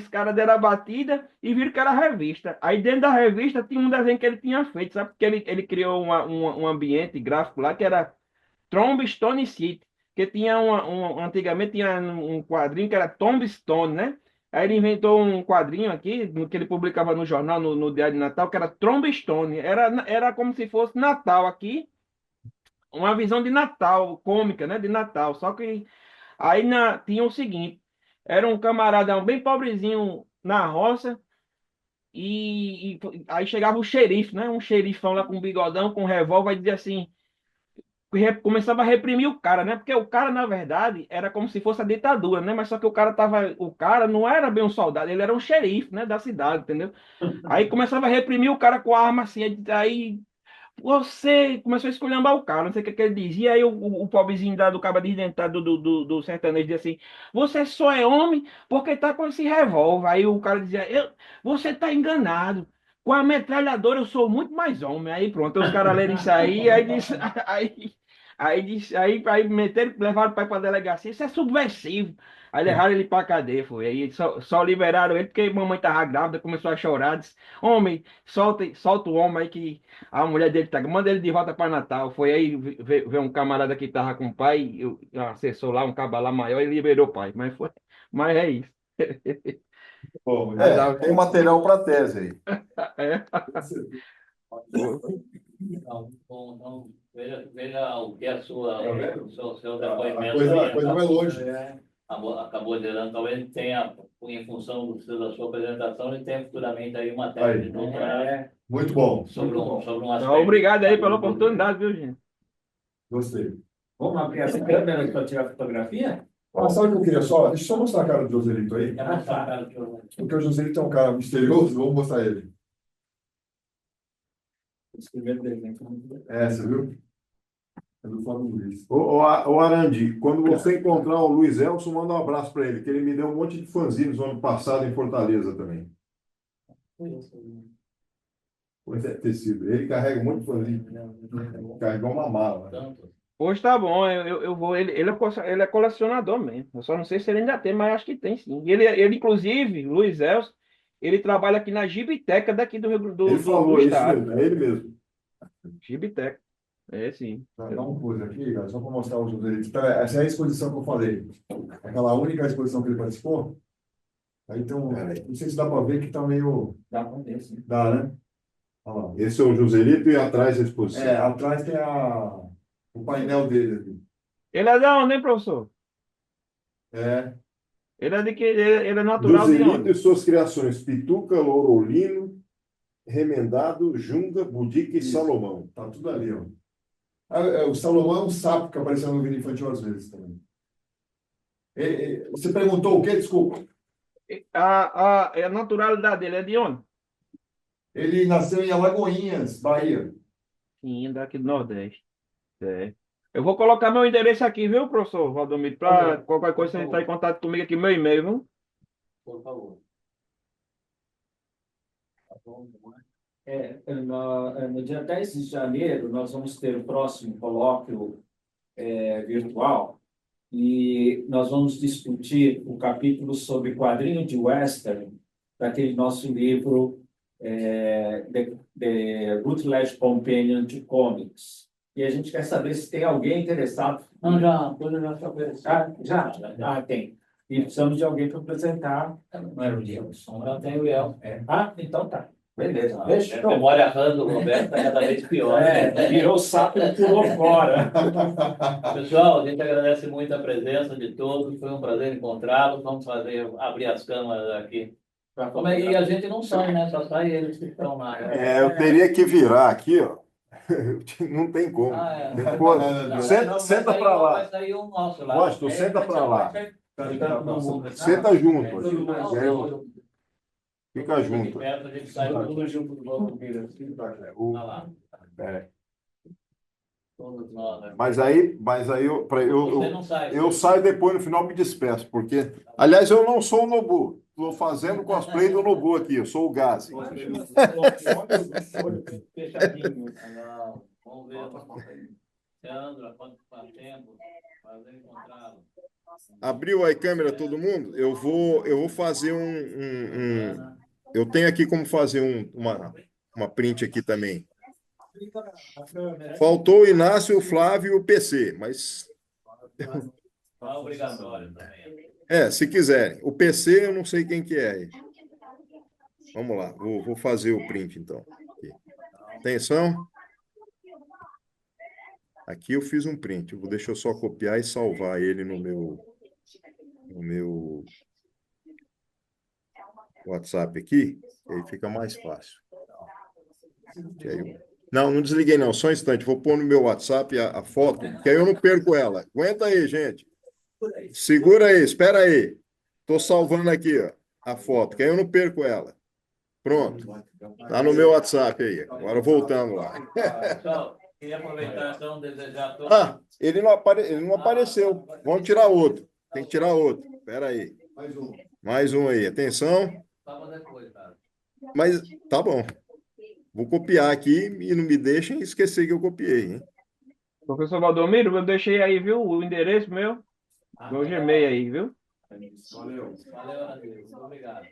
cara deram a batida e viram que era revista. Aí dentro da revista tinha um desenho que ele tinha feito, sabe? Porque ele criou um ambiente gráfico lá que era Tombstone City, que tinha antigamente tinha um quadrinho que era Tombstone, né? Aí ele inventou um quadrinho aqui, que ele publicava no jornal, no Diário de Natal, que era Tombstone. Era como se fosse Natal aqui, uma visão de Natal, cômica, né? De Natal. Só que aí tinha o seguinte, era um camaradão bem pobrezinho na roça, aí chegava o xerife, né? Um xerifão lá com um bigodão, com um revólver, e dizia assim, começava a reprimir o cara, né? Porque o cara, na verdade, era como se fosse a ditadura, né? Mas só que o cara não era bem um soldado, ele era um xerife, né, da cidade, entendeu? Aí começava a reprimir o cara com a arma assim, aí você começou a esculhambar o cara, não sei o que que ele dizia, aí o pobrezinho do cabo desdentado do sertanejo dizia assim, você só é homem porque tá com esse revólver. Aí o cara dizia, você tá enganado. Com a metralhadora eu sou muito mais homem. Aí pronto, os caras leram isso aí disse, aí meteram, levaram o pai pra delegacia, isso é subversivo. Aí levaram ele pra cadeia, foi. Aí só liberaram ele porque mamãe tava grávida, começou a chorar, disse, homem, solta o homem aí que a mulher dele tá, manda ele de volta para Natal. Foi aí ver um camarada que tava com o pai, acessou lá um cabo lá maior e liberou o pai. Mas é isso. Bom, Mas, tem material para tese aí. é. Então, veja o que a Tá vendo? seu A depoimento coisa, aí a coisa vai longe. acabou gerando, talvez tenha, em função da sua apresentação, ele tenha futuramente aí uma tese Aí. de doutorado Muito bom. sobre um Então, aspecto. obrigado aí pela oportunidade, viu, gente? Gostei. Vamos abrir as câmeras para tirar fotografia? Ah, sabe o que eu queria só? Deixa eu só mostrar a cara do Joselito aí. É mostrar a cara do João. Porque o Joselito é um cara misterioso, vamos mostrar ele. Escrever desenho. É, você viu? É do Flávio Luiz. Ô Arandi, quando você encontrar o Luiz Elson, manda um abraço para ele, que ele me deu um monte de fanzines no ano passado em Fortaleza também. Pois é, tecido. Ele carrega um monte de fanzine. Carregou uma mala, né? Tanto. Hoje tá bom, eu vou. Ele é colecionador mesmo. Eu só não sei se ele ainda tem, mas acho que tem sim. Ele inclusive, Luiz Elcio, ele trabalha aqui na Gibiteca daqui do Rio Ele falou do isso estado. mesmo, é ele mesmo. Gibiteca. É sim. Dá um pause aqui, cara, só para mostrar o Joselito. Então, essa é a exposição que eu falei. Aquela única exposição que ele participou. Aí tem um. Não sei se dá para ver que tá meio. Dá para ver, sim. Dá, né? Olha lá. Esse é o Joselito e atrás a exposição. É, atrás tem o painel dele aqui. Ele é de onde, hein, professor? É, Ele é de que? Ele é natural de Joselito onde? e suas criações, Pituca, Lorolino, Remendado, Junga, Budica e Isso. Salomão. tá tudo ali, ó. O Salomão é um sapo que apareceu no vídeo infantil às vezes também. Você perguntou o quê? Desculpa. A naturalidade dele é de onde? Ele nasceu em Alagoinhas, Bahia. Sim, daqui do Nordeste. É. Eu vou colocar meu endereço aqui, viu, professor Valdomiro? Para qualquer coisa você entrar em contato comigo aqui, meu e-mail, viu? Por favor. Tá bom, No dia 10 de janeiro, nós vamos ter o próximo colóquio virtual e nós vamos discutir o capítulo sobre quadrinho de western daquele nosso livro The Routledge Companion to Comics. E a gente quer saber se tem alguém interessado. Não, já, coisa já se ofereceu. Já? Tem. E precisamos de alguém para apresentar. Não era o Diego Sombra, tem o El. Então tá. Beleza, A fechou. memória RAM do Roberto está cada vez pior, né? Virou sapo e pulou fora. Pessoal, a gente agradece muito a presença de todos, foi um prazer encontrá-los. Vamos abrir as câmeras aqui. Como é que a gente não sai, né? Só sai eles que estão lá. Eu teria que virar aqui, ó. Não tem como. Ah, é. Tem que pôr- Não, Senta, vai senta sair- para lá. Vai sair um nosso lá. Washington, senta para lá. Senta junto. E aí fica junto. Perto, a gente sai tudo junto do banco dele. Olha lá, É. todos nós. Né? Mas aí Você não sai. eu saio depois no final me despeço, porque, aliás, eu não sou o Nobu. Estou fazendo cosplay do Nobu aqui, eu sou o Gazi. Fechadinho. Não, vamos ver. Sandra, quanto tempo? Prazer encontrá-lo. Abriu aí câmera todo mundo? Eu vou fazer eu tenho aqui como fazer uma print aqui também. Faltou o Inácio, o Flávio e o PC, mas Não é obrigatório também. se quiserem. O PC eu não sei quem que é. Vamos lá, vou fazer o print então. Aqui. Atenção. Aqui eu fiz um print. Deixa eu só copiar e salvar ele no meu WhatsApp aqui, que aí fica mais fácil. Não desliguei não, só um instante. Vou pôr no meu WhatsApp a foto, que aí eu não perco ela. Aguenta aí, gente. Segura aí, espera aí. Estou salvando aqui, ó, a foto, que aí eu não perco ela. Pronto. Tá no meu WhatsApp aí. Agora voltando lá. Pessoal, queria aproveitar então, desejar a todos. Ele não apareceu. Vamos tirar outro. Tem que tirar outro. Espera aí. Mais um aí. Atenção. Só depois, cara. Mas tá bom. Vou copiar aqui e não me deixem esquecer que eu copiei, hein? Professor Valdomiro, eu deixei aí, viu, o endereço meu, meu Gmail aí, viu? Valeu. Valeu, Adeus. Muito obrigado.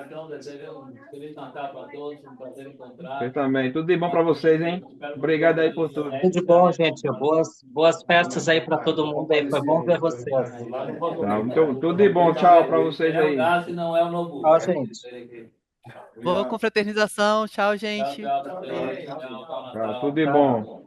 Então, desejo um feliz Natal para todos, um prazer encontrar. Vocês também. Tudo de bom para vocês, hein? Obrigado aí por tudo. Tudo de bom, gente. Boas festas aí para todo mundo aí. Foi bom ver vocês. Tá, tudo de bom. Tchau para vocês aí. Não é o Nobu. Tchau, gente. Boa confraternização. Tchau, gente. Tchau, tchau. Tá, tudo de bom.